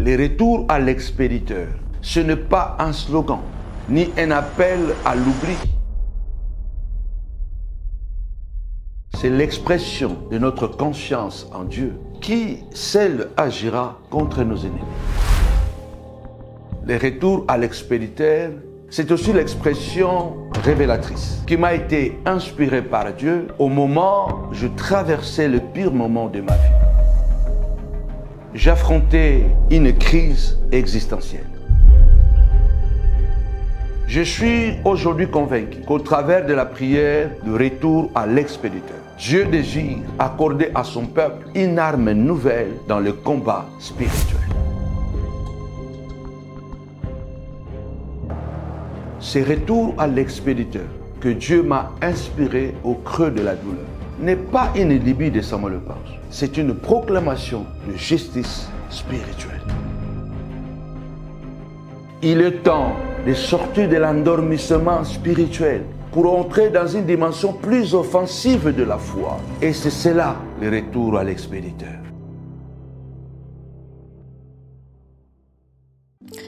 Le retour à l'expéditeur, ce n'est pas un slogan, ni un appel à l'oubli. C'est l'expression de notre confiance en Dieu qui, seul, agira contre nos ennemis. Le retour à l'expéditeur, c'est aussi l'expression révélatrice qui m'a été inspirée par Dieu au moment où je traversais le pire moment de ma vie. J'affrontais une crise existentielle. Je suis aujourd'hui convaincu qu'au travers de la prière de retour à l'expéditeur, Dieu désire accorder à son peuple une arme nouvelle dans le combat spirituel. Ce retour à l'expéditeur que Dieu m'a inspiré au creux de la douleur n'est pas une lubie de Samuel Lepage, c'est une proclamation de justice spirituelle. Il est temps de sortir de l'endormissement spirituel pour entrer dans une dimension plus offensive de la foi. Et c'est cela le retour à l'expéditeur.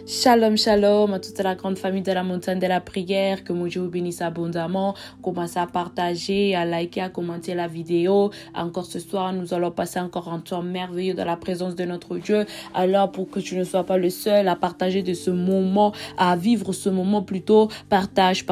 Shalom, shalom à toute la grande famille de la montagne de la prière. Que mon Dieu vous bénisse abondamment. Commencez à partager, à liker, à commenter la vidéo. Encore ce soir, nous allons passer encore un temps merveilleux dans la présence de notre Dieu. Alors, pour que tu ne sois pas le seul à partager de ce moment, à vivre ce moment plutôt, partage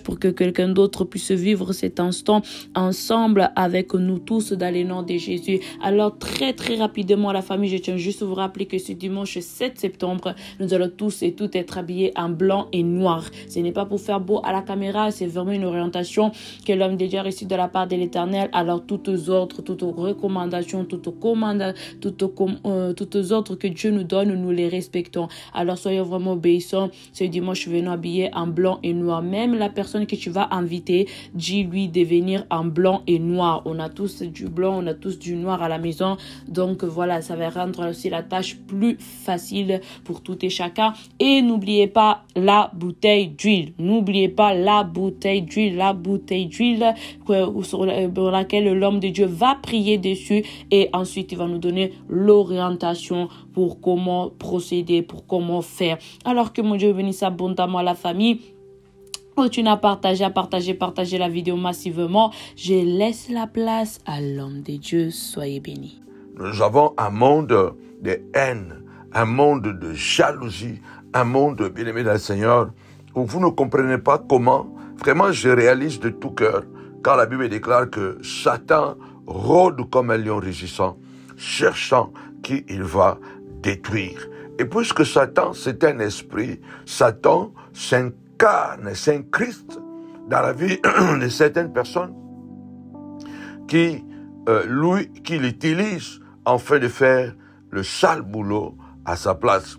pour que quelqu'un d'autre puisse vivre cet instant ensemble avec nous tous dans les noms de Jésus. Alors, très rapidement, la famille, je tiens juste à vous rappeler que ce dimanche 7 septembre, nous allons tous et toutes être habillés en blanc et noir. Ce n'est pas pour faire beau à la caméra, c'est vraiment une orientation que l'homme de Dieu a reçue de la part de l'Éternel. Alors toutes ordres, toutes recommandations, toutes ordres que Dieu nous donne, nous les respectons. Alors soyons vraiment obéissants. Ce dimanche, venons habillés en blanc et noir. Même la personne que tu vas inviter, dis-lui de venir en blanc et noir. On a tous du blanc, on a tous du noir à la maison. Donc voilà, ça va rendre aussi la tâche plus facile pour tout et chacun. Et n'oubliez pas la bouteille d'huile. N'oubliez pas la bouteille d'huile sur laquelle l'homme de Dieu va prier dessus. Et ensuite, il va nous donner l'orientation pour comment procéder, pour comment faire. Alors que mon Dieu bénisse abondamment la famille. Continue à partager la vidéo massivement. Je laisse la place à l'homme de Dieu. Soyez bénis. Nous avons un monde de haine, un monde de jalousie, un monde, bien-aimé dans le Seigneur, où vous ne comprenez pas comment. Vraiment, je réalise de tout cœur, quand la Bible déclare que Satan rôde comme un lion rugissant, cherchant qui il va détruire. Et puisque Satan, c'est un esprit, Satan s'incarne, s'incruste dans la vie de certaines personnes qui l'utilise afin de faire le sale boulot à sa place.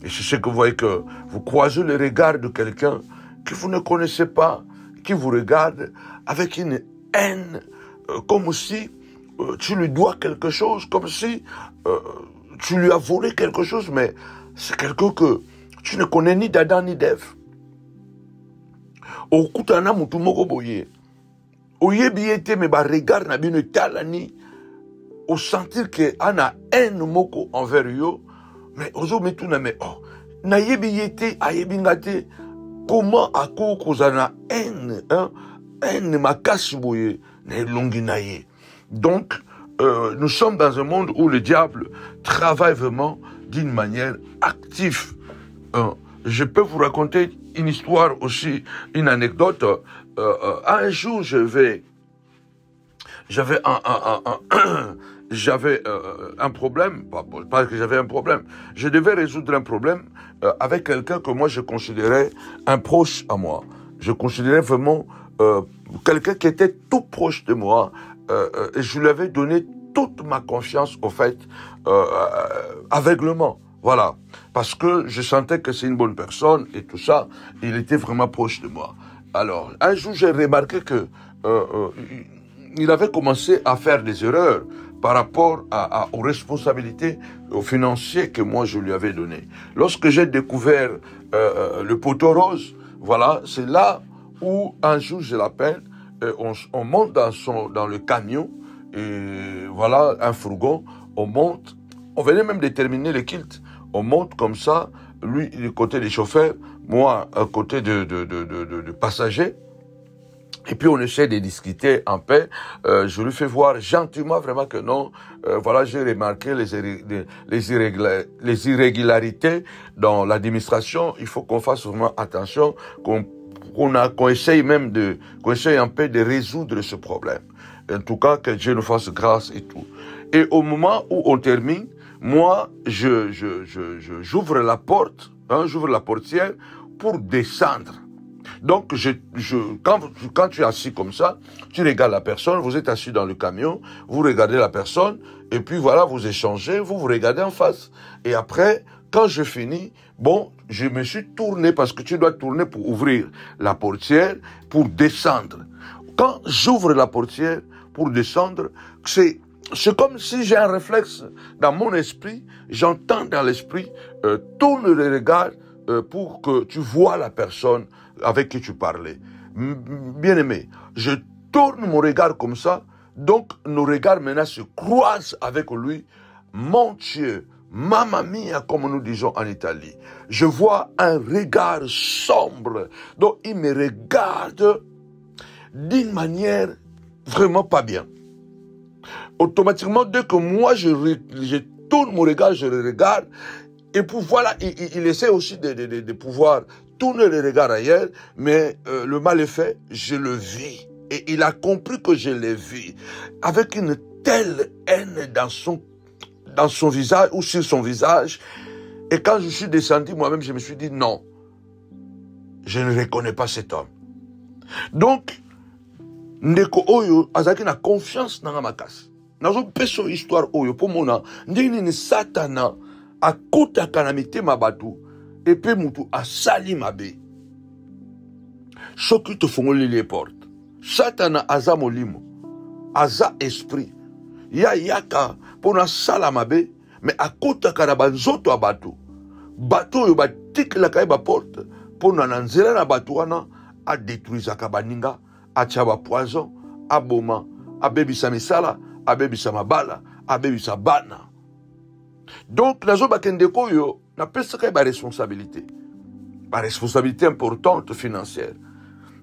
Et c'est ce que vous voyez, que vous croisez le regard de quelqu'un que vous ne connaissez pas, qui vous regarde avec une haine, comme si tu lui dois quelque chose, comme si tu lui as volé quelque chose, mais c'est quelqu'un que tu ne connais ni d'Adam ni d'Ève. Okutana mutu moko boye. Oyebi ete me ba regard na bino talani. Au sentir que ana haine moko envers yo, mais ozo metuna me na yebi yete ayebi ngate comment ako kozana haine makasi boye na longi na ye. Donc nous sommes dans un monde où le diable travaille vraiment d'une manière active. Je peux vous raconter une histoire aussi, une anecdote. Un jour, j'avais un problème, pas que j'avais un problème, je devais résoudre un problème avec quelqu'un que moi je considérais un proche à moi. Je considérais vraiment quelqu'un qui était tout proche de moi, et je lui avais donné toute ma confiance, au fait, aveuglement. Voilà, parce que je sentais que c'est une bonne personne et tout ça, il était vraiment proche de moi. Alors, un jour, j'ai remarqué que il avait commencé à faire des erreurs par rapport aux responsabilités financières que moi je lui avais données. Lorsque j'ai découvert le poteau rose, voilà, c'est là où un jour je l'appelle, on monte dans le camion, et voilà, un fourgon, on monte, on venait même de terminer le kilt, On monte comme ça, lui, du côté des chauffeurs, moi, à côté de passagers. Et puis on essaie de discuter en paix. Je lui fais voir gentiment vraiment que non. Voilà, j'ai remarqué les irrégularités dans l'administration. Il faut qu'on fasse vraiment attention, qu'on essaye même qu'on essaye un peu de résoudre ce problème. En tout cas, que Dieu nous fasse grâce et tout. Et au moment où on termine, moi, j'ouvre la porte, j'ouvre la portière pour descendre. Donc, quand tu es assis comme ça, tu regardes la personne, vous êtes assis dans le camion, vous regardez la personne, et puis voilà, vous échangez, vous regardez en face. Et après, quand je finis, bon, je me suis tourné, parce que tu dois tourner pour ouvrir la portière, pour descendre. Quand j'ouvre la portière pour descendre, c'est comme si j'ai un réflexe dans mon esprit, j'entends dans l'esprit, tourne le regard pour que tu vois la personne avec qui tu parlais. Bien aimé, je tourne mon regard comme ça, donc nos regards maintenant se croisent avec lui. Mon Dieu, mamma mia, comme nous disons en Italie. Je vois un regard sombre, donc il me regarde d'une manière vraiment pas bien. Automatiquement, dès que moi je tourne mon regard, je le regarde, et puis voilà, il essaie aussi de pouvoir tourner le regard ailleurs, mais le mal est fait, je le vis. Et il a compris que je l'ai vu. Avec une telle haine dans son visage ou sur son visage. Et quand je suis descendu, moi-même, je me suis dit non. Je ne reconnais pas cet homme. Donc, ndeko oyo, azaki na confiance dans ma makasi. Nazo peso histoire oyo, pour mona, ndini ni satana, akutaka na mitema batu, et puis mutu asali mabe. Soki te fongoli les portes. Satana aza molimo, aza esprit. Ya yaka pona sala mabe, mais akutaka na banzoto a batu. Batu oyo batikilaka ba porte, pona na nzela na batu wana, a détruisaka baninga, a tchaba poison, a boma, a bebisa misala, a bebisa mabala, a bebisa bana. Donc, nazo bakende koyo, na pesaka ba responsabilité. Ba responsabilité importante financière.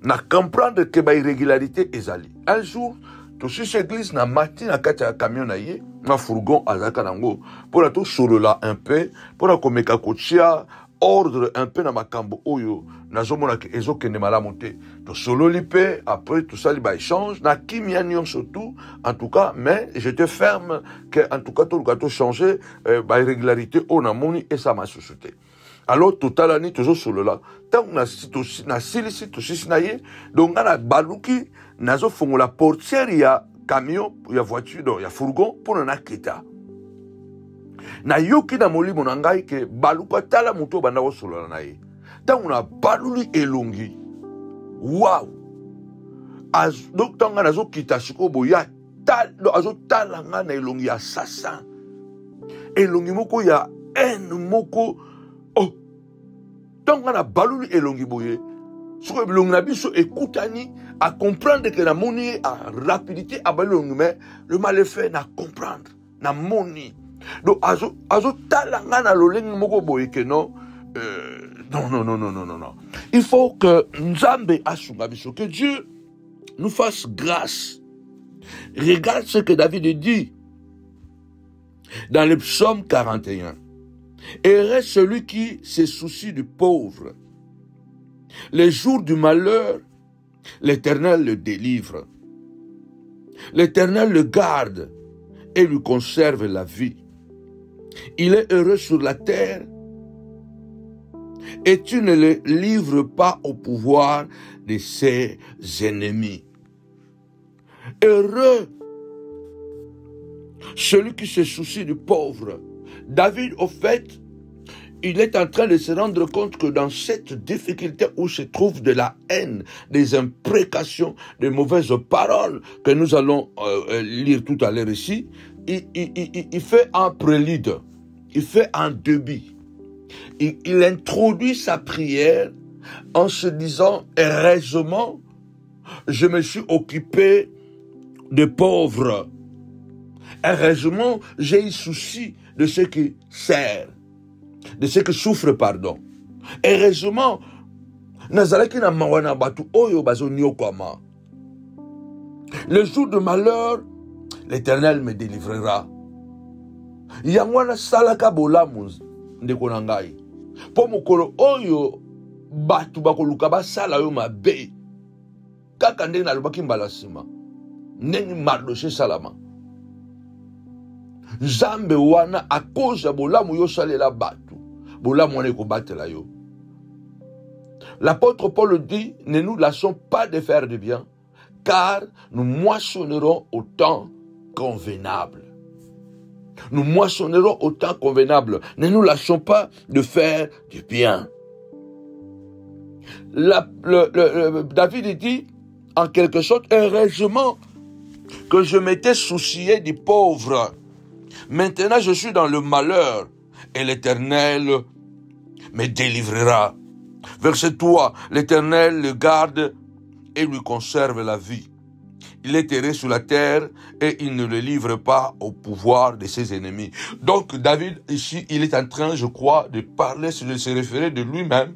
Na comprendre que ba irrégularité ezali. Un jour, to si église na mati na kati ya camion na ye, na fourgon azaka nango, pour la to solola un peu, pour la komeka kotia ordre un peu na makambo oyo, nazo mona ke ezokende malamu te. To solo lipe, après tout ça li ba échange, na kimia nyonso tout, en tout cas, mais je te ferme que en tout cas tout le changer ba irrégularité o na moni et ça m'a société. Alors total ni toujours solo là. Tant na silisi to sisinaye, donc na baluki nazo fongola portière ya camion, ya voiture, donc ya fourgon pour na kita. Na yoki na molimo na ngai ke baluka tala muto banda ko solo na ye. Tant na baluli elongi. Wow. Donc tant na zo kita siko boya tal azo tala nga na elongi ya sasa. Elongi moko ya en moko oh. Donc on a balulu elongi boye. Ce que l'on a biso écoutani à comprendre que la monnaie a rapidité à balulu mais le mal est fait na comprendre na moni. Donc azo talanga na loleng moko boye que non non. Il faut que Nzambe asunga biso, que Dieu nous fasse grâce. Regarde ce que David dit dans le psaume 41. Heureux celui qui se soucie du pauvre. Les jours du malheur, l'Éternel le délivre. L'Éternel le garde et lui conserve la vie. Il est heureux sur la terre et tu ne le livres pas au pouvoir de ses ennemis. Heureux celui qui se soucie du pauvre. David, au fait, il est en train de se rendre compte que dans cette difficulté où se trouve de la haine, des imprécations, des mauvaises paroles que nous allons lire tout à l'heure ici, il fait un prélude, il fait un début. Il introduit sa prière en se disant, heureusement, je me suis occupé des pauvres. Heureusement, j'ai eu souci de ce qui sert. de ceux qui souffrent pardon. Heureusement, nazalaki na mawana batu oyo bazo nyokwama. Le jour de malheur, l'Éternel me délivrera. Yangwana salaka bolamu ndeko na ngai. Po mokolo oyo batu bakoluka basala yo mabe. Kaka ndenge nalobaki mbala sima. Ndenge Mardoché salama. Nzambe wana a cause ya bolamu yo salela batu. Bolamu wana ekobatela yo. L'apôtre Paul dit, ne nous lassons pas de faire du bien, car nous moissonnerons au temps convenable. Nous moissonnerons au temps convenable. Ne nous lâchons pas de faire du bien. David dit, en quelque sorte, heureusement que je m'étais soucié du pauvre. Maintenant, je suis dans le malheur et l'Éternel me délivrera. Verset 3, l'Éternel le garde et lui conserve la vie. Il est erré sur la terre et il ne le livre pas au pouvoir de ses ennemis. Donc David, ici, il est en train, je crois, de parler, de se référer de lui-même,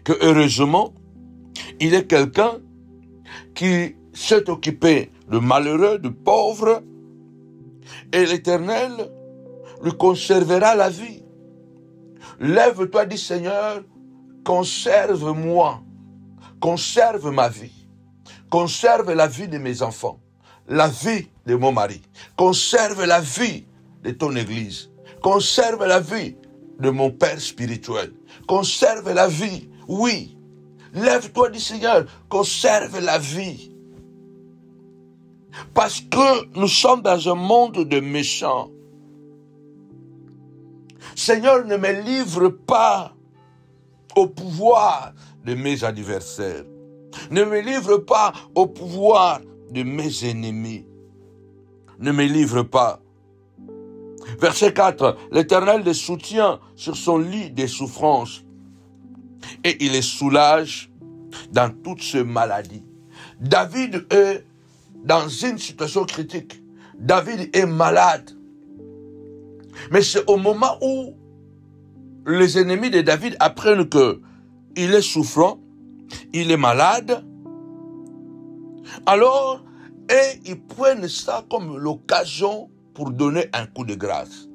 que heureusement, il est quelqu'un qui s'est occupé de malheureux, de pauvres, et l'Éternel lui conservera la vie. Lève-toi, dit Seigneur, conserve-moi, conserve ma vie. Conserve la vie de mes enfants, la vie de mon mari. Conserve la vie de ton église. Conserve la vie de mon père spirituel. Conserve la vie, oui. Lève-toi, dit Seigneur, conserve la vie. Parce que nous sommes dans un monde de méchants. Seigneur, ne me livre pas au pouvoir de mes adversaires. Ne me livre pas au pouvoir de mes ennemis. Ne me livre pas. Verset 4. L'Éternel les soutient sur son lit des souffrances et il les soulage dans toutes ces maladies. David est dans une situation critique. David est malade. Mais c'est au moment où les ennemis de David apprennent qu'il est souffrant, il est malade, alors, et ils prennent ça comme l'occasion pour donner un coup de grâce.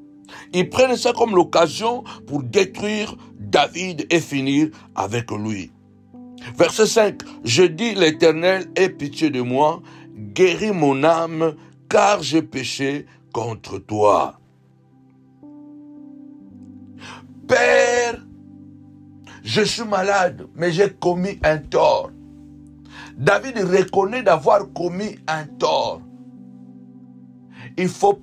Ils prennent ça comme l'occasion pour détruire David et finir avec lui. Verset 5. Je dis, l'Éternel, aie pitié de moi, guéris mon âme, car j'ai péché contre toi. Père, je suis malade, mais j'ai commis un tort. David reconnaît d'avoir commis un tort. Il faut que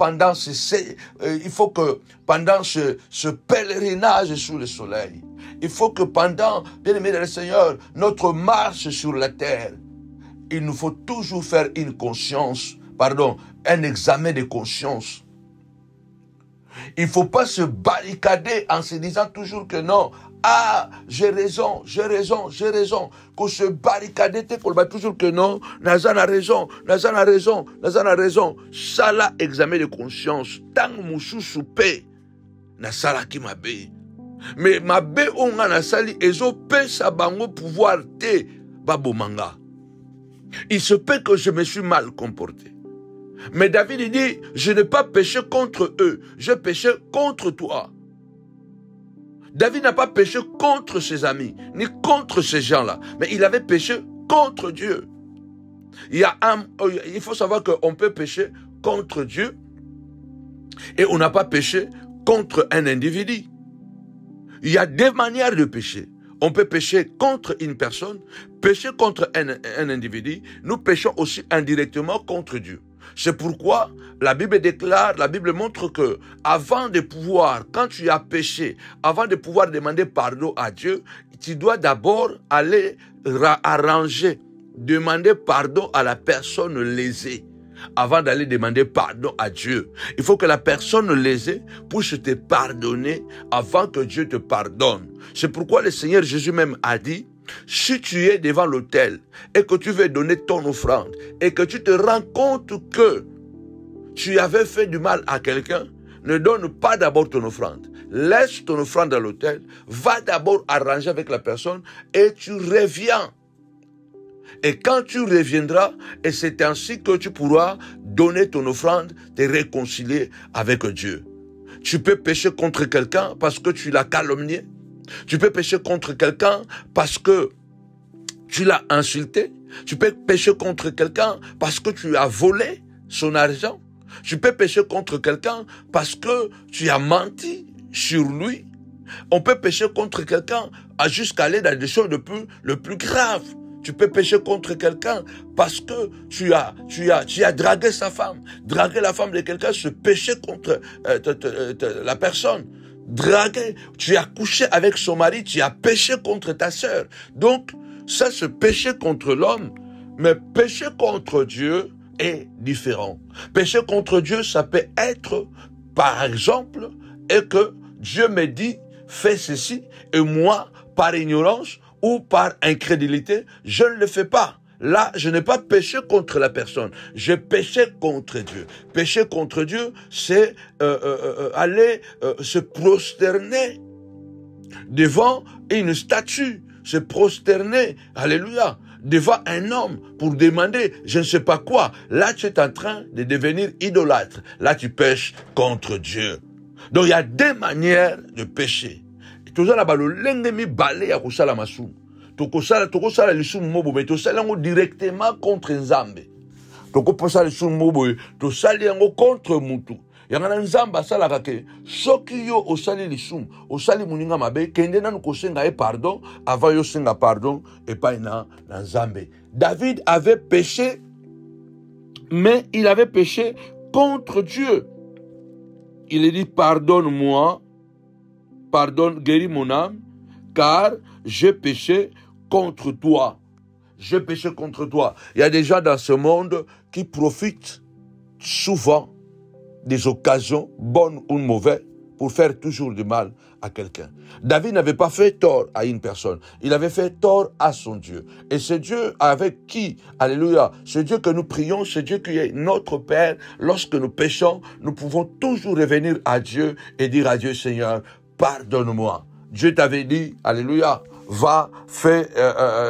pendant ce pèlerinage sous le soleil, il faut que pendant, bien-aimé dans le Seigneur, notre marche sur la terre, il nous faut toujours faire un examen de conscience. Il ne faut pas se barricader en se disant toujours que non. Ah, j'ai raison. Qu'on se barricader, qu'on va toujours que non. Nazan a raison. Ça là, examen de conscience. Tant moussou soupé, na sala ki mabe. Mais mabe onga na sali, ezo pe sa bango pouvoir te babomanga. Il se peut que je me suis mal comporté. Mais David dit, je n'ai pas péché contre eux, je péché contre toi. David n'a pas péché contre ses amis, ni contre ces gens-là, mais il avait péché contre Dieu. Il faut savoir qu'on peut pécher contre Dieu et on n'a pas péché contre un individu. Il y a deux manières de pécher. On peut pécher contre une personne, pécher contre un individu. Nous péchons aussi indirectement contre Dieu. C'est pourquoi la Bible déclare, la Bible montre que avant de pouvoir, quand tu as péché, avant de pouvoir demander pardon à Dieu, tu dois d'abord aller arranger, demander pardon à la personne lésée. Avant d'aller demander pardon à Dieu, il faut que la personne lésée puisse te pardonner avant que Dieu te pardonne. C'est pourquoi le Seigneur Jésus même a dit, si tu es devant l'autel et que tu veux donner ton offrande et que tu te rends compte que tu avais fait du mal à quelqu'un, ne donne pas d'abord ton offrande. laisse ton offrande à l'autel, va d'abord arranger avec la personne et tu reviens. Et quand tu reviendras, et c'est ainsi que tu pourras donner ton offrande, te réconcilier avec Dieu. Tu peux pécher contre quelqu'un parce que tu l'as calomnié. Tu peux pécher contre quelqu'un parce que tu l'as insulté. Tu peux pécher contre quelqu'un parce que tu as volé son argent. Tu peux pécher contre quelqu'un parce que tu as menti sur lui. On peut pécher contre quelqu'un jusqu'à aller dans des choses le plus grave. Tu peux pécher contre quelqu'un parce que tu as dragué sa femme. Draguer la femme de quelqu'un, c'est pécher contre la personne. Draguer, tu as couché avec son mari, tu as péché contre ta sœur. Donc, ça c'est pécher contre l'homme, mais pécher contre Dieu est différent. Pécher contre Dieu, ça peut être, par exemple, et que Dieu me dit, fais ceci, et moi, par ignorance ou par incrédulité, je ne le fais pas. Là, je n'ai pas péché contre la personne. J'ai péché contre Dieu. Pécher contre Dieu, c'est aller se prosterner devant une statue, se prosterner, alléluia, devant un homme pour demander je ne sais pas quoi. Là, tu es en train de devenir idolâtre. Là, tu pêches contre Dieu. Donc, il y a deux manières de pécher. Tozala balo lengemi balé ya kosala masumu. Tokosala lisumu mobo, mais tosala yango directement contre Nzambe. Tokosala lisumu mobo, tosala yango contre mutu. Yangana Nzambe asalaka ke soki yo osali lisumu, osali muninga mabe, kende nanu kosenga pardon, avant yo senga pardon, et pas na Nzambe. David avait péché, mais il avait péché contre Dieu. Il a dit, pardonne-moi, pardonne, guéris mon âme, car j'ai péché contre toi. J'ai péché contre toi. Il y a des gens dans ce monde qui profitent souvent des occasions, bonnes ou mauvaises, pour faire toujours du mal à quelqu'un. David n'avait pas fait tort à une personne. Il avait fait tort à son Dieu. Et c'est Dieu avec qui, alléluia, c'est Dieu que nous prions, c'est Dieu qui est notre Père. Lorsque nous péchons, nous pouvons toujours revenir à Dieu et dire à Dieu, Seigneur, pardonne-moi. Dieu t'avait dit, alléluia, va, fais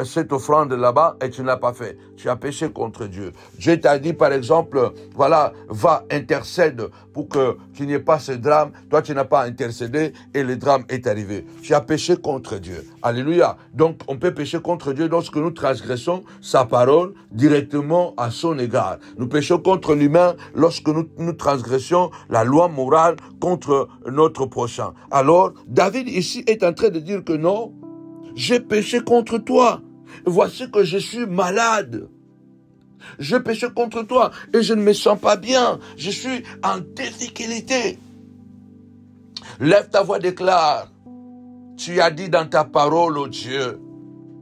cette offrande là-bas et tu ne l'as pas fait. Tu as péché contre Dieu. Dieu t'a dit, par exemple, voilà, va, intercède pour qu'il n'y ait pas ce drame. Toi, tu n'as pas intercédé et le drame est arrivé. Tu as péché contre Dieu. Alléluia. Donc, on peut pécher contre Dieu lorsque nous transgressons sa parole directement à son égard. Nous péchons contre l'humain lorsque nous transgressions la loi morale contre notre prochain. Alors, David ici est en train de dire que non, j'ai péché contre toi. Voici que je suis malade. J'ai péché contre toi et je ne me sens pas bien. Je suis en difficulté. Lève ta voix, déclare. Tu as dit dans ta parole, ô Dieu,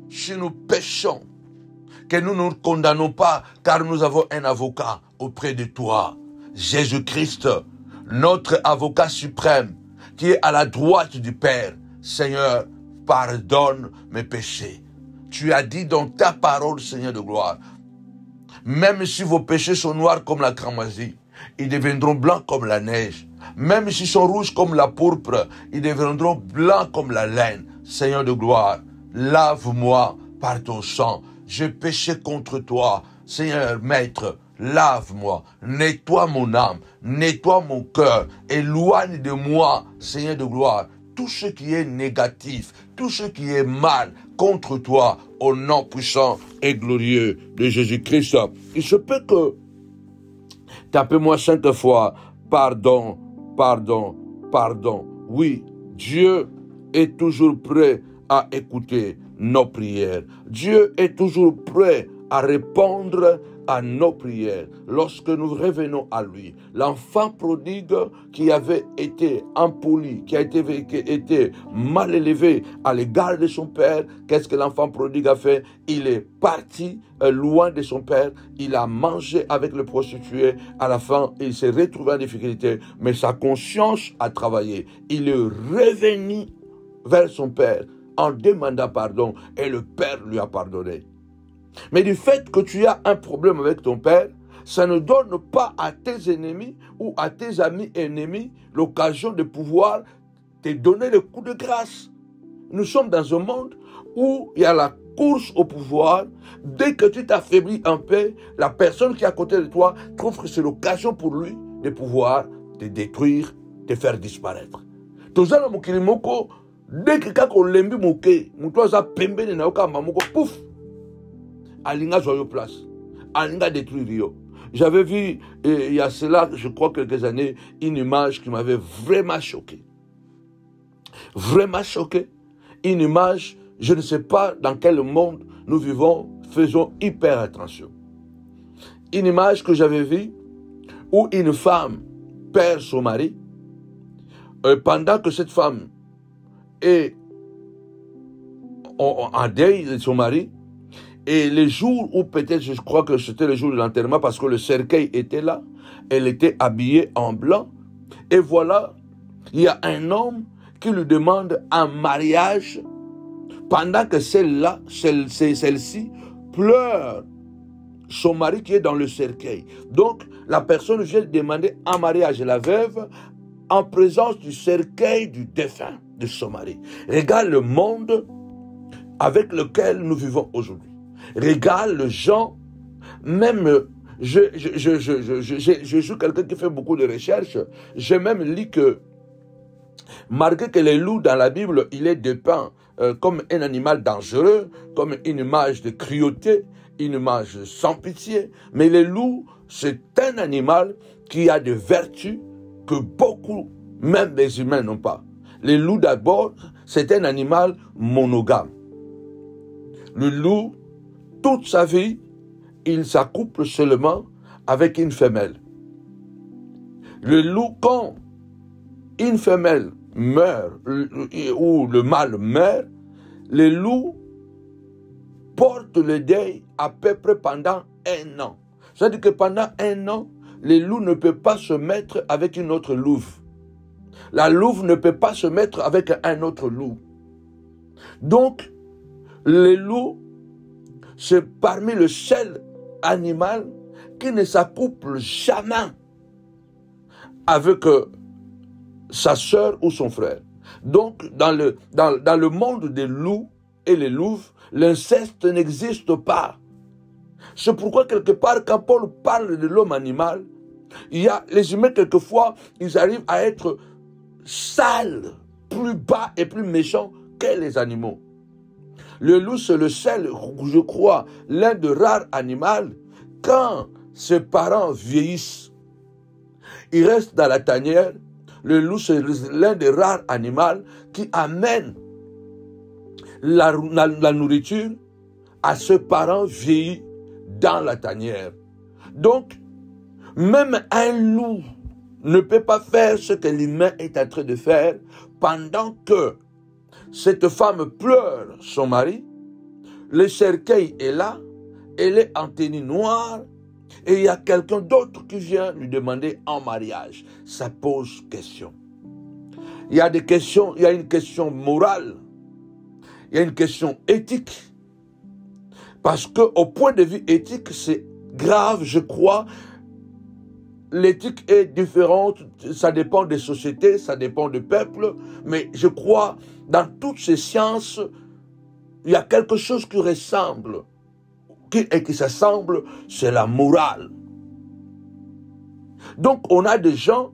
si nous péchons, que nous ne nous condamnons pas, car nous avons un avocat auprès de toi, Jésus-Christ, notre avocat suprême, qui est à la droite du Père. Seigneur, pardonne mes péchés. Tu as dit dans ta parole, Seigneur de gloire, même si vos péchés sont noirs comme la cramoisie, ils deviendront blancs comme la neige. Même s'ils sont rouges comme la pourpre, ils deviendront blancs comme la laine. Seigneur de gloire, lave-moi par ton sang. J'ai péché contre toi. Seigneur, Maître, lave-moi, nettoie mon âme, nettoie mon cœur, éloigne de moi, Seigneur de gloire, tout ce qui est négatif, tout ce qui est mal contre toi, au nom puissant et glorieux de Jésus-Christ. Il se peut que, tapez-moi 5 fois, pardon, pardon, pardon. Oui, Dieu est toujours prêt à écouter nos prières. Dieu est toujours prêt à répondre à nos prières lorsque nous revenons à lui. L'enfant prodigue qui avait été impoli, qui a été mal élevé à l'égard de son père, qu'est-ce que l'enfant prodigue a fait? Il est parti loin de son père, il a mangé avec le prostitué, à la fin il s'est retrouvé en difficulté, mais sa conscience a travaillé. Il est revenu vers son père en demandant pardon et le père lui a pardonné. Mais du fait que tu as un problème avec ton père, ça ne donne pas à tes ennemis ou à tes amis ennemis l'occasion de pouvoir te donner le coup de grâce. Nous sommes dans un monde où il y a la course au pouvoir. Dès que tu t'affaiblis un peu, la personne qui est à côté de toi trouve que c'est l'occasion pour lui de pouvoir te détruire, te faire disparaître. Tozana mokili moko, dès que kako lembi moke, muto aza pembeni na yoka mamoko, pouf, alinga zoyo place, alinga détruire yo. J'avais vu, il y a cela, je crois, quelques années, une image qui m'avait vraiment choqué. Vraiment choqué. Une image, je ne sais pas dans quel monde nous vivons, faisons hyper attention. Une image que j'avais vue où une femme perd son mari, pendant que cette femme est en deuil de son mari, et les jours où peut-être, je crois que c'était le jour de l'enterrement parce que le cercueil était là, elle était habillée en blanc, et voilà, il y a un homme qui lui demande un mariage pendant que celle-ci pleure son mari qui est dans le cercueil. Donc, la personne vient demander un mariage à la veuve en présence du cercueil du défunt de son mari. Regarde le monde avec lequel nous vivons aujourd'hui. Regarde les gens, même, je suis quelqu'un qui fait beaucoup de recherches, j'ai même lu que, malgré que les loups dans la Bible, il est dépeint comme un animal dangereux, comme une image de cruauté, une image sans pitié, mais les loups, c'est un animal qui a des vertus que beaucoup, même les humains, n'ont pas. Les loups d'abord, c'est un animal monogame. Le loup, toute sa vie, il s'accouple seulement avec une femelle. Le loup, quand une femelle meurt, ou le mâle meurt, les loups portent le deuil à peu près pendant 1 an. C'est-à-dire que pendant 1 an, les loups ne peuvent pas se mettre avec une autre louve. La louve ne peut pas se mettre avec un autre loup. Donc, les loups, c'est parmi le seul animal qui ne s'accouple jamais avec sa sœur ou son frère. Donc, dans le monde des loups et les louves, l'inceste n'existe pas. C'est pourquoi, quelque part, quand Paul parle de l'homme animal, il y a les humains, quelquefois, ils arrivent à être sales, plus bas et plus méchants que les animaux. Le loup, c'est le seul, je crois, l'un des rares animaux, quand ses parents vieillissent, il reste dans la tanière. Le loup, c'est l'un des rares animaux qui amène la nourriture à ses parents vieillis dans la tanière. Donc, même un loup ne peut pas faire ce que l'humain est en train de faire pendant que cette femme pleure son mari, le cercueil est là, elle est en tenue noire, et il y a quelqu'un d'autre qui vient lui demander en mariage. Ça pose question. Il y a des questions, il y a une question morale, il y a une question éthique. Parce qu'au point de vue éthique, c'est grave, je crois. L'éthique est différente, ça dépend des sociétés, ça dépend des peuples, mais je crois, dans toutes ces sciences, il y a quelque chose qui ressemble, qui s'assemble, c'est la morale. Donc, on a des gens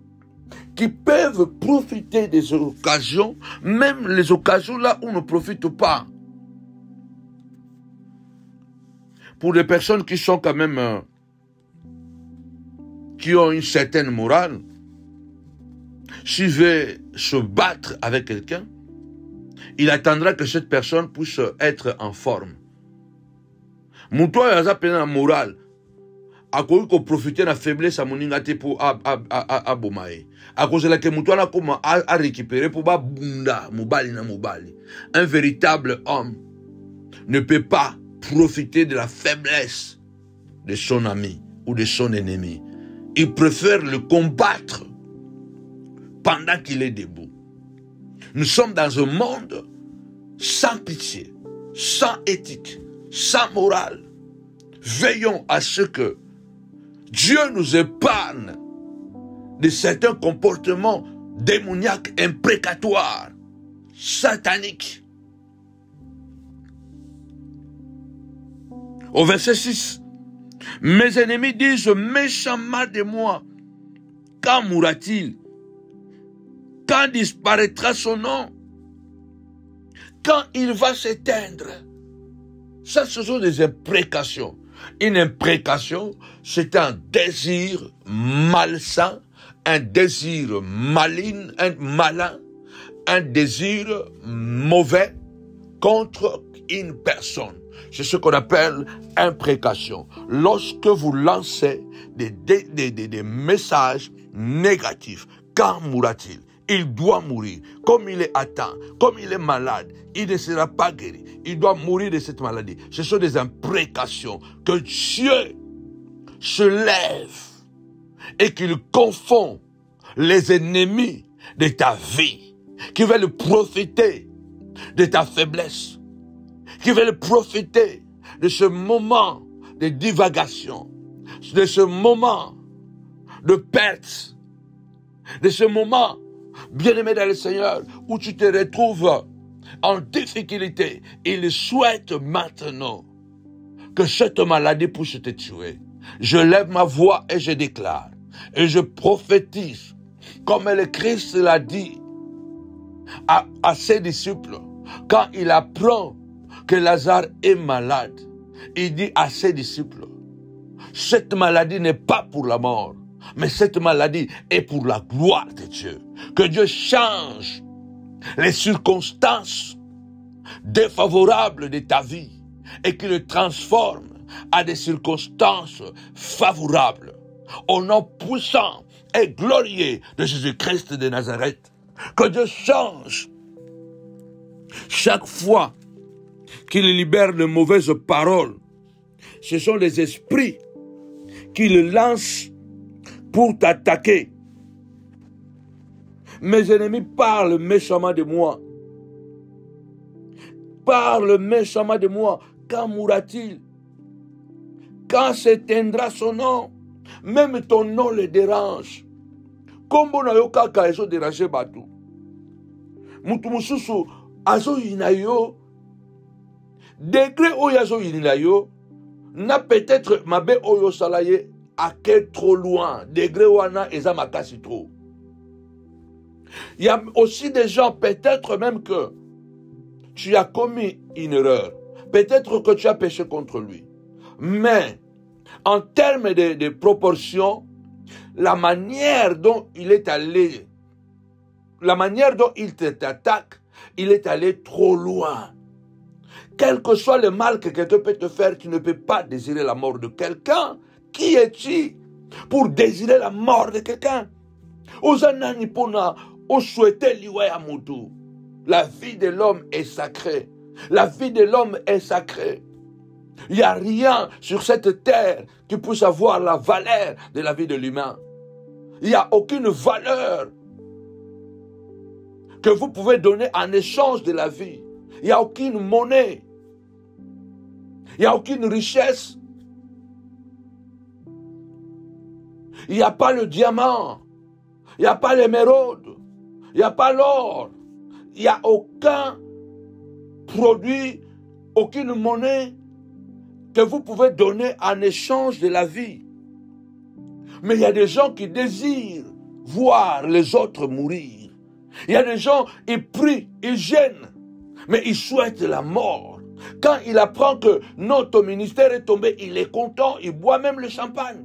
qui peuvent profiter des occasions, même les occasions là où on ne profite pas. Pour des personnes qui sont quand même, qui ont une certaine morale, s'il veut se battre avec quelqu'un, il attendra que cette personne puisse être en forme. Moutoua yaza pena na morale, akoki ko profiter na faiblesse à moninga te pour abomae. Akozela ke moutoua na koma a récupérer pour ba bunda mobali na mobali. Un véritable homme ne peut pas profiter de la faiblesse de son ami ou de son ennemi. Il préfère le combattre pendant qu'il est debout. Nous sommes dans un monde sans pitié, sans éthique, sans morale. Veillons à ce que Dieu nous épargne de certains comportements démoniaque, imprécatoire, satanique. Au verset 6, mes ennemis disent méchamment de moi. Quand mourra-t-il? Quand disparaîtra son nom? Quand il va s'éteindre? Ça, ce sont des imprécations. Une imprécation, c'est un désir malsain, un désir maligne, un malin, un désir mauvais contre une personne. C'est ce qu'on appelle imprécation. Lorsque vous lancez des messages négatifs, quand mourra-t-il? Il doit mourir. Comme il est atteint, comme il est malade, il ne sera pas guéri. Il doit mourir de cette maladie. Ce sont des imprécations que Dieu se lève et qu'il confond les ennemis de ta vie, qui veulent profiter de ta faiblesse, qui veulent profiter de ce moment de divagation, de ce moment de perte, de ce moment, bien-aimé dans le Seigneur, où tu te retrouves en difficulté. Il souhaite maintenant que cette maladie puisse te tuer. Je lève ma voix et je déclare, et je prophétise, comme le Christ l'a dit à ses disciples, quand il apprend que Lazare est malade, il dit à ses disciples, cette maladie n'est pas pour la mort, mais cette maladie est pour la gloire de Dieu. Que Dieu change les circonstances défavorables de ta vie et qu'il le transforme à des circonstances favorables. Au nom puissant et glorieux de Jésus-Christ de Nazareth, que Dieu change chaque fois qu'il libère de mauvaises paroles. Ce sont les esprits qu'il lance pour t'attaquer. Mes ennemis parlent méchamment de moi. Parlent méchamment de moi. Quand mourra-t-il? Quand s'éteindra son nom? Même ton nom les dérange. Kombo na yo kaka ezo déranger batu. Mutu mususu azo yina yo. Degré oyo azo yina yo. Na peut-être mabe oyo salaye ake trop loin. Degré wana eza makasi trop. Il y a aussi des gens, peut-être même que tu as commis une erreur. Peut-être que tu as péché contre lui. Mais, en termes de proportion, la manière dont il est allé, la manière dont il t'attaque, il est allé trop loin. Quel que soit le mal que quelqu'un peut te faire, tu ne peux pas désirer la mort de quelqu'un. Qui es-tu pour désirer la mort de quelqu'un? Ozanani pona, o souhaité liwaya mutu. La vie de l'homme est sacrée. La vie de l'homme est sacrée. Il n'y a rien sur cette terre qui puisse avoir la valeur de la vie de l'humain. Il n'y a aucune valeur que vous pouvez donner en échange de la vie. Il n'y a aucune monnaie. Il n'y a aucune richesse. Il n'y a pas le diamant. Il n'y a pas l'émeraude. Il n'y a pas l'or. Il n'y a aucun produit, aucune monnaie que vous pouvez donner en échange de la vie. Mais il y a des gens qui désirent voir les autres mourir. Il y a des gens, ils prient, ils gênent, mais ils souhaitent la mort. Quand il apprend que notre ministère est tombé, il est content, il boit même le champagne.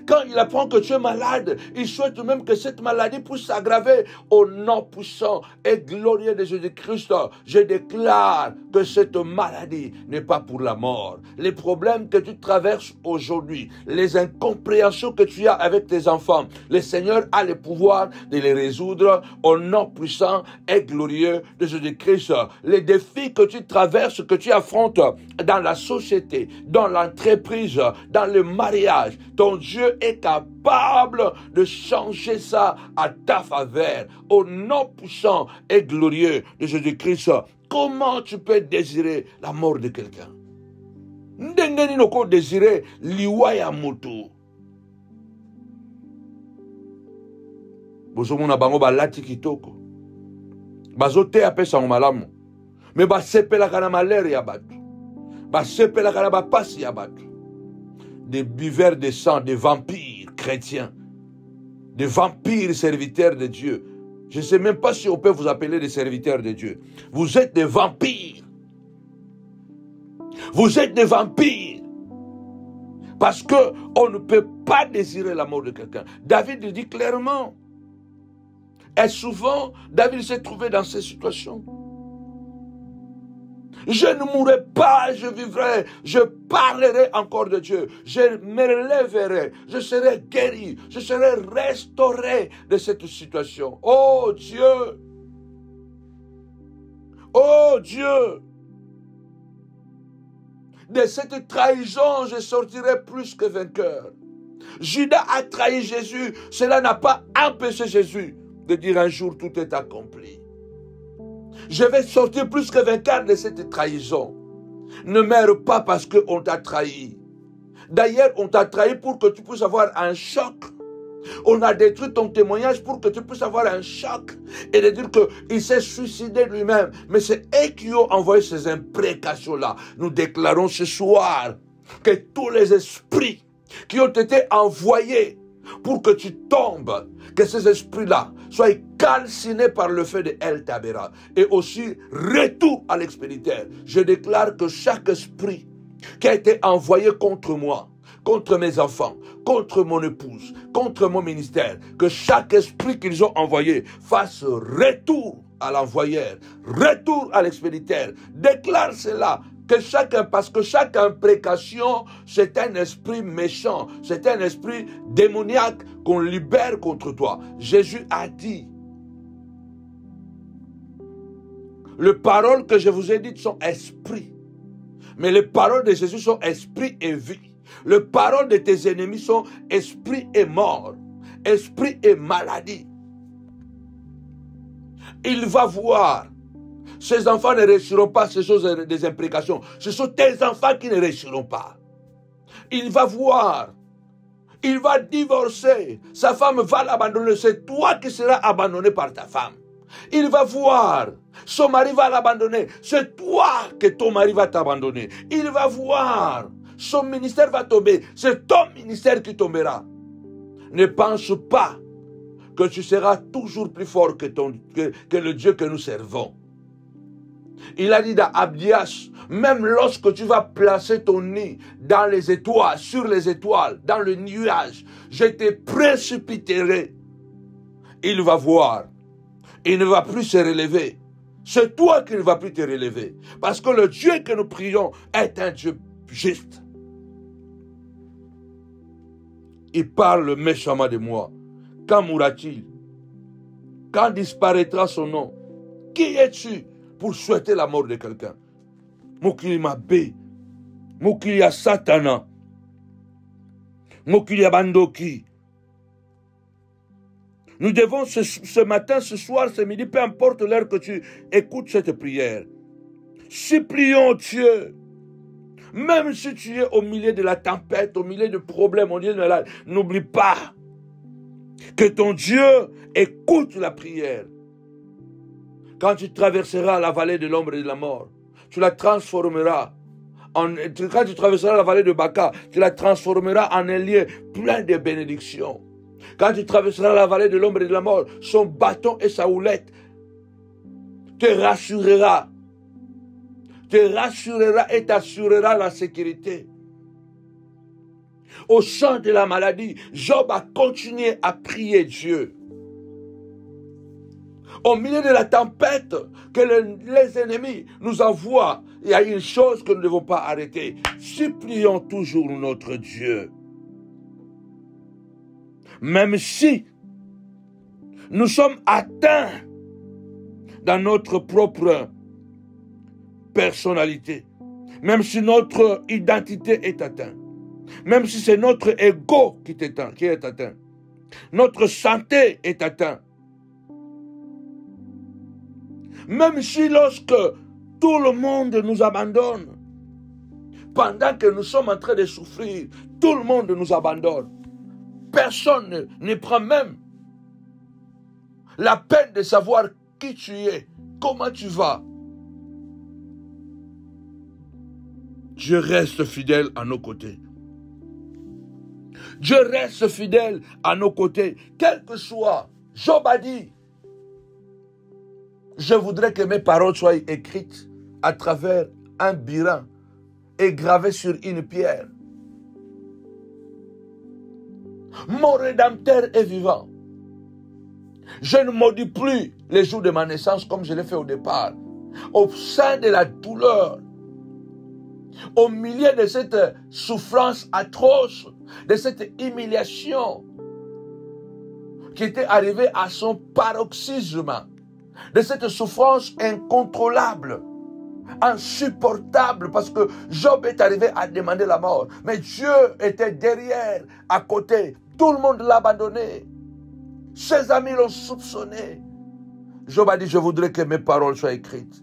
Quand il apprend que tu es malade, il souhaite même que cette maladie puisse s'aggraver. Au nom puissant et glorieux de Jésus-Christ, je déclare que cette maladie n'est pas pour la mort. Les problèmes que tu traverses aujourd'hui, les incompréhensions que tu as avec tes enfants, le Seigneur a le pouvoir de les résoudre au nom puissant et glorieux de Jésus-Christ. Les défis que tu traverses, que tu affrontes dans la société, dans l'entreprise, dans le mariage, ton Dieu est capable de changer ça à ta faveur. Au nom puissant et glorieux de Jésus-Christ, comment tu peux désirer la mort de quelqu'un? Ndengeni noko désirer liwa ya mutu. bozomona bango balati kitoko. Bazote apesa malamu. Mais basepelaka na malheur ya bato. Basepelaka na bapasi ya bato. Des buveurs de sang, des vampires chrétiens. Des vampires serviteurs de Dieu. Je ne sais même pas si on peut vous appeler des serviteurs de Dieu. Vous êtes des vampires. Vous êtes des vampires. Parce qu'on ne peut pas désirer la mort de quelqu'un. David le dit clairement. Et souvent, David s'est trouvé dans ces situations. Je ne mourrai pas, je vivrai, je parlerai encore de Dieu, je me relèverai, je serai guéri, je serai restauré de cette situation. Oh Dieu! Oh Dieu! De cette trahison, je sortirai plus que vainqueur. Judas a trahi Jésus, cela n'a pas empêché Jésus de dire un jour tout est accompli. Je vais sortir plus que vainqueur de cette trahison. Ne meurs pas parce qu'on t'a trahi. D'ailleurs, on t'a trahi pour que tu puisses avoir un choc. On a détruit ton témoignage pour que tu puisses avoir un choc et de dire qu'il s'est suicidé lui-même. Mais c'est eux qui ont envoyé ces imprécations-là. Nous déclarons ce soir que tous les esprits qui ont été envoyés pour que tu tombes, que ces esprits-là soient calcinés par le feu de El Tabera et aussi retour à l'expéditeur. Je déclare que chaque esprit qui a été envoyé contre moi, contre mes enfants, contre mon épouse, contre mon ministère, que chaque esprit qu'ils ont envoyé fasse retour à l'envoyeur, retour à l'expéditeur. Déclare cela. Parce que chaque imprécation, c'est un esprit méchant, c'est un esprit démoniaque qu'on libère contre toi. Jésus a dit, les paroles que je vous ai dites sont esprit, mais les paroles de Jésus sont esprit et vie. Les paroles de tes ennemis sont esprit et mort, esprit et maladie. Il va voir. Ces enfants ne réussiront pas ces choses des imprécations. Ce sont tes enfants qui ne réussiront pas. Il va voir. Il va divorcer. Sa femme va l'abandonner. C'est toi qui seras abandonné par ta femme. Il va voir. Son mari va l'abandonner. C'est toi que ton mari va t'abandonner. Il va voir. Son ministère va tomber. C'est ton ministère qui tombera. Ne pense pas que tu seras toujours plus fort que le Dieu que nous servons. Il a dit à Abdias, même lorsque tu vas placer ton nid dans les étoiles, sur les étoiles, dans le nuage, je te précipiterai. Il va voir. Il ne va plus se relever. C'est toi qui ne vas plus te relever. Parce que le Dieu que nous prions est un Dieu juste. Il parle méchamment de moi. Quand mourra-t-il? Quand disparaîtra son nom? Qui es-tu pour souhaiter la mort de quelqu'un? Mokili Mabé, Mokili ya Satana, Mokili ya Bandoki. Nous devons ce matin, ce soir, ce midi, peu importe l'heure que tu écoutes cette prière, supplions Dieu. Même si tu es au milieu de la tempête, au milieu de problèmes, au milieu de la... N'oublie pas que ton Dieu écoute la prière. Quand tu traverseras la vallée de l'ombre et de la mort, tu la transformeras quand tu traverseras la vallée de Baka, tu la transformeras en un lieu plein de bénédictions. Quand tu traverseras la vallée de l'ombre et de la mort, son bâton et sa houlette te rassurera et t'assurera la sécurité. Au champ de la maladie, Job a continué à prier Dieu. Au milieu de la tempête que les ennemis nous envoient, il y a une chose que nous ne devons pas arrêter. Supplions toujours notre Dieu. Même si nous sommes atteints dans notre propre personnalité, même si notre identité est atteinte, même si c'est notre ego qui est atteint, notre santé est atteinte, même si lorsque tout le monde nous abandonne, pendant que nous sommes en train de souffrir, tout le monde nous abandonne, personne ne prend même la peine de savoir qui tu es, comment tu vas. Dieu reste fidèle à nos côtés. Dieu reste fidèle à nos côtés. Quel que soit, Job a dit, je voudrais que mes paroles soient écrites à travers un birin et gravées sur une pierre. Mon Rédempteur est vivant. Je ne maudis plus les jours de ma naissance comme je l'ai fait au départ. Au sein de la douleur, au milieu de cette souffrance atroce, de cette humiliation qui était arrivée à son paroxysme, de cette souffrance incontrôlable, insupportable, parce que Job est arrivé à demander la mort. Mais Dieu était derrière, à côté. Tout le monde l'a abandonné. Ses amis l'ont soupçonné. Job a dit, je voudrais que mes paroles soient écrites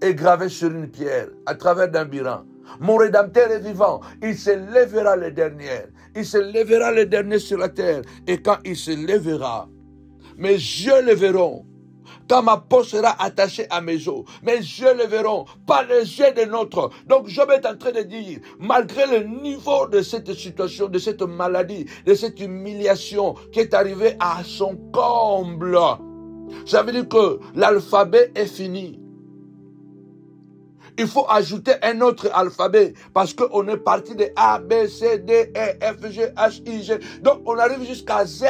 et gravées sur une pierre, à travers d'un birin. Mon Rédempteur est vivant. Il se lèvera le dernier. Il se lèvera le dernier sur la terre. Et quand il se lèvera, mes yeux le verront. Quand ma peau sera attachée à mes os, mes yeux le verront, pas les yeux de nôtres. Donc Job est en train de dire, malgré le niveau de cette situation, de cette maladie, de cette humiliation qui est arrivée à son comble, ça veut dire que l'alphabet est fini. Il faut ajouter un autre alphabet parce qu'on est parti de A, B, C, D, E, F, G, H, I, G. Donc on arrive jusqu'à Z,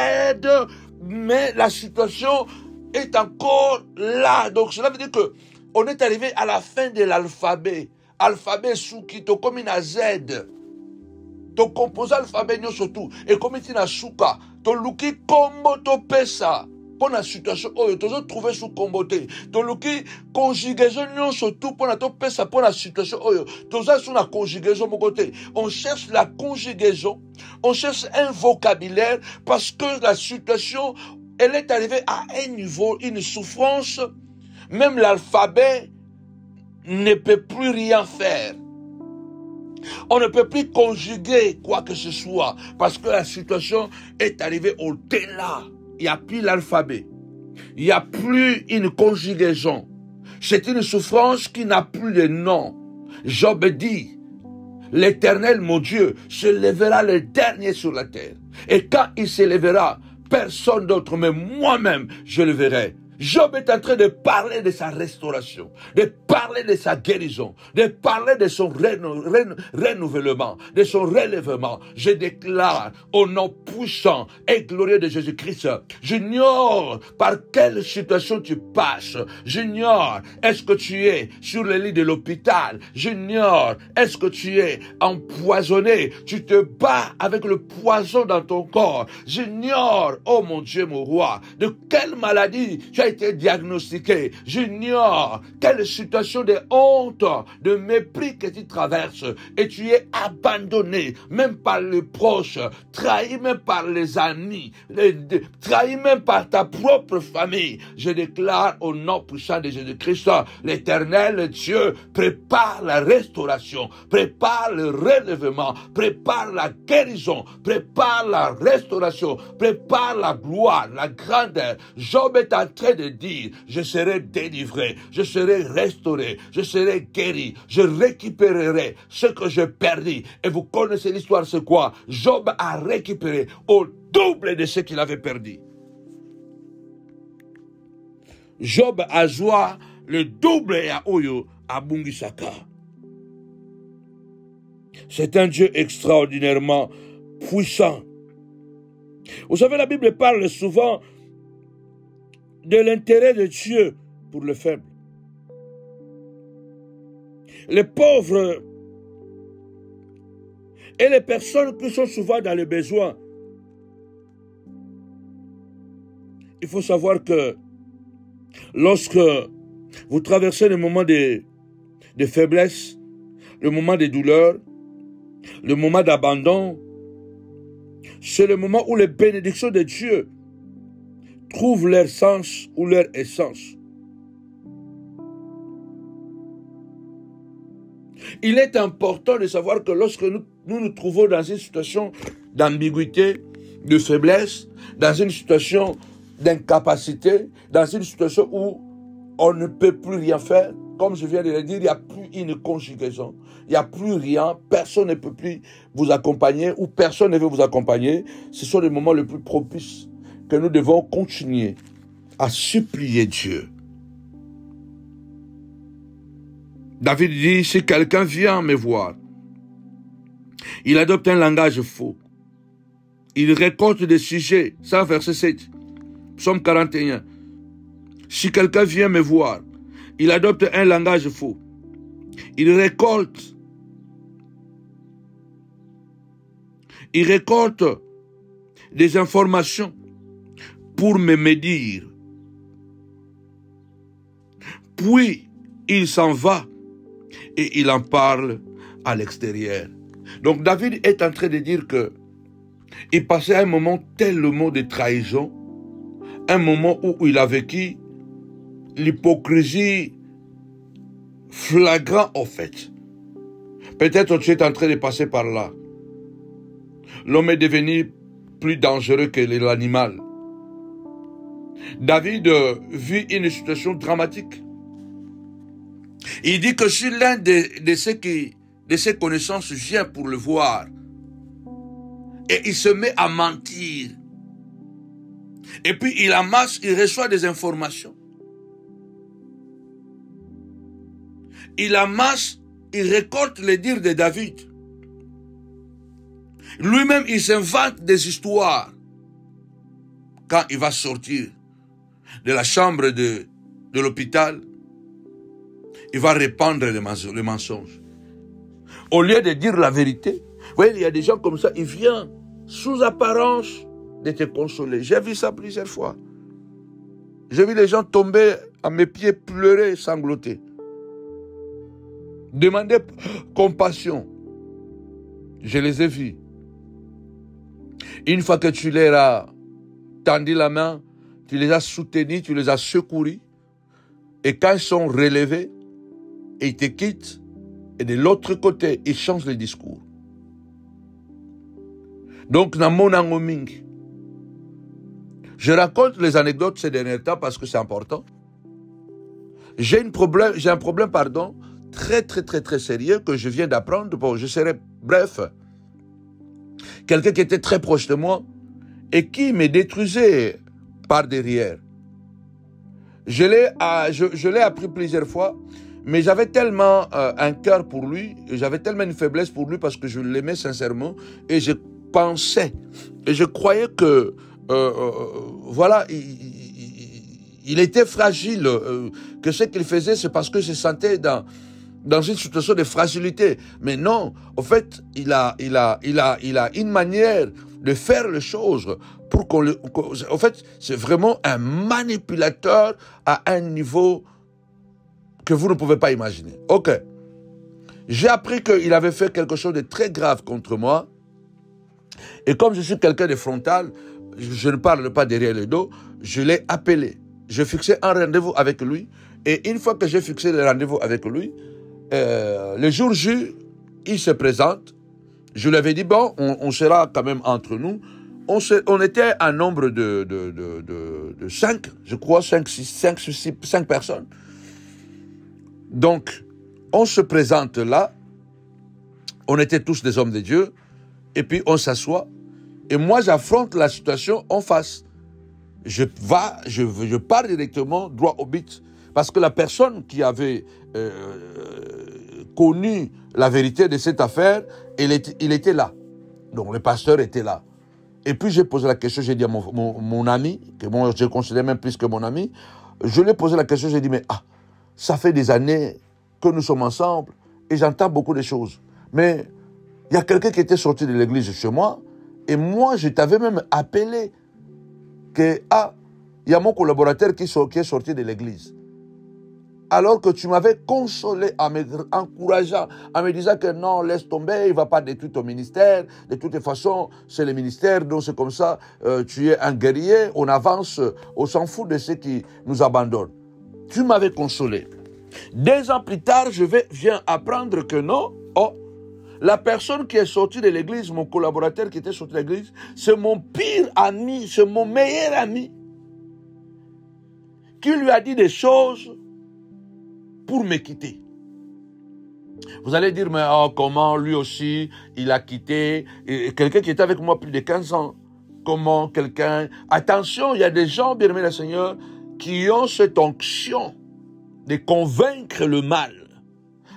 mais la situation est encore là. Donc cela veut dire que on est arrivé à la fin de l'alphabet. Alphabet suki to comme na Z. To composé alphabet nyo surtout et comme il na suka to luki kombo to pesa. Pour la situation oyo tozo trouver sous comboté to luki conjugaison nyo surtout pour na to pesa pour la situation oyo toza sous la conjugaison mon côté. On cherche la conjugaison, on cherche un vocabulaire parce que la situation elle est arrivée à un niveau, une souffrance, même l'alphabet ne peut plus rien faire. On ne peut plus conjuguer quoi que ce soit parce que la situation est arrivée au-delà. Il n'y a plus l'alphabet. Il n'y a plus une conjugaison. C'est une souffrance qui n'a plus de nom. Job dit, l'Éternel, mon Dieu, se lèvera le dernier sur la terre. Et quand il se lèvera, personne d'autre, mais moi-même, je le verrai. Job est en train de parler de sa restauration, de parler de sa guérison, de parler de son renouvellement, de son relèvement. Je déclare au nom puissant et glorieux de Jésus-Christ, j'ignore par quelle situation tu passes, j'ignore est-ce que tu es sur le lit de l'hôpital, j'ignore est-ce que tu es empoisonné, tu te bats avec le poison dans ton corps, j'ignore, oh mon Dieu, mon roi, de quelle maladie tu as été diagnostiqué. J'ignore quelle situation de honte, de mépris que tu traverses et tu es abandonné même par les proches, trahi même par les amis, trahi même par ta propre famille. Je déclare au nom puissant de Jésus-Christ, l'Éternel Dieu prépare la restauration, prépare le relèvement, prépare la guérison, prépare la restauration, prépare la gloire, la grandeur. Job est en train de dire, je serai délivré, je serai restauré, je serai guéri, je récupérerai ce que j'ai perdu. Et vous connaissez l'histoire, c'est quoi? Job a récupéré au double de ce qu'il avait perdu. Job a joie le double à Oyo, à Bungisaka. C'est un Dieu extraordinairement puissant. Vous savez, la Bible parle souvent de l'intérêt de Dieu pour le faible. Les pauvres et les personnes qui sont souvent dans le besoin. Il faut savoir que lorsque vous traversez le moment de faiblesse, le moment de douleur, le moment d'abandon, c'est le moment où les bénédictions de Dieu trouvent leur sens ou leur essence. Il est important de savoir que lorsque nous trouvons dans une situation d'ambiguïté, de faiblesse, dans une situation d'incapacité, dans une situation où on ne peut plus rien faire. Comme je viens de le dire, il n'y a plus une conjugaison. Il n'y a plus rien. Personne ne peut plus vous accompagner ou personne ne veut vous accompagner. Ce sont les moments les plus propices que nous devons continuer à supplier Dieu. David dit, si quelqu'un vient me voir, il adopte un langage faux. Il récolte des sujets. Ça, verset 7. Psaume 41. Si quelqu'un vient me voir, il adopte un langage faux. Il récolte des informations pour me médire. Puis, il s'en va et il en parle à l'extérieur. Donc, David est en train de dire que il passait un moment tellement de trahison, un moment où il a vécu l'hypocrisie flagrant en fait. Peut-être tu es en train de passer par là. L'homme est devenu plus dangereux que l'animal. David vit une situation dramatique. Il dit que si l'un de ses connaissances vient pour le voir, et il se met à mentir, et puis il amasse, il reçoit des informations. Il amasse, il récolte les dires de David. Lui-même, il s'invente des histoires. Quand il va sortir de la chambre de l'hôpital, il va répandre les mensonges. Au lieu de dire la vérité, vous voyez, il y a des gens comme ça, ils viennent sous apparence de te consoler. J'ai vu ça plusieurs fois. J'ai vu les gens tomber à mes pieds, pleurer, sangloter. Demander compassion. Je les ai vus. Une fois que tu leur as tendu la main, tu les as soutenus, tu les as secourus. Et quand ils sont relevés, ils te quittent. Et de l'autre côté, ils changent le discours. Donc, dans mon angoming, je raconte les anecdotes ces derniers temps parce que c'est important. J'ai un problème, très sérieux que je viens d'apprendre. Bon, je serai bref. Quelqu'un qui était très proche de moi et qui me détruisait par derrière. Je l'ai appris plusieurs fois, mais j'avais tellement un cœur pour lui, j'avais tellement une faiblesse pour lui parce que je l'aimais sincèrement et je pensais et je croyais que voilà, il était fragile, que ce qu'il faisait c'est parce que je sentais dans une situation de fragilité. Mais non, en fait, il a une manière de faire les choses pour en fait, c'est vraiment un manipulateur à un niveau que vous ne pouvez pas imaginer. Ok. J'ai appris qu'il avait fait quelque chose de très grave contre moi. Et comme je suis quelqu'un de frontal, je ne parle pas derrière le dos, je l'ai appelé. Je fixais un rendez-vous avec lui. Et une fois que j'ai fixé le rendez-vous avec lui, le jour J, il se présente. Je lui avais dit, bon, on sera quand même entre nous. On était un nombre de 5, je crois, 5 personnes. Donc, on se présente là. On était tous des hommes de Dieu. Et puis, on s'assoit. Et moi, j'affronte la situation en face. Je pars directement droit au but. Parce que la personne qui avait connu la vérité de cette affaire, il était là. Donc, le pasteur était là. Et puis, j'ai posé la question, j'ai dit à mon ami, que moi, je considère même plus que mon ami, je lui ai posé la question, j'ai dit, mais ça fait des années que nous sommes ensemble et j'entends beaucoup de choses. Mais il y a quelqu'un qui était sorti de l'église chez moi et moi, je t'avais même appelé que, il y a mon collaborateur qui est sorti de l'église. Alors que tu m'avais consolé en m'encourageant, en me disant que non, laisse tomber, il ne va pas détruire ton ministère. De toutes les façons, c'est le ministère, donc c'est comme ça, tu es un guerrier, on avance, on s'en fout de ceux qui nous abandonnent. Tu m'avais consolé. 2 ans plus tard, viens apprendre que non, la personne qui est sortie de l'église, mon collaborateur qui était sorti de l'église, c'est mon pire ami, c'est mon meilleur ami. qui lui a dit des choses pour me quitter. Vous allez dire, mais oh, comment lui aussi, il a quitté quelqu'un qui était avec moi plus de 15 ans. Comment quelqu'un... Attention, il y a des gens, bien aimés le Seigneur, qui ont cette onction de convaincre le mal,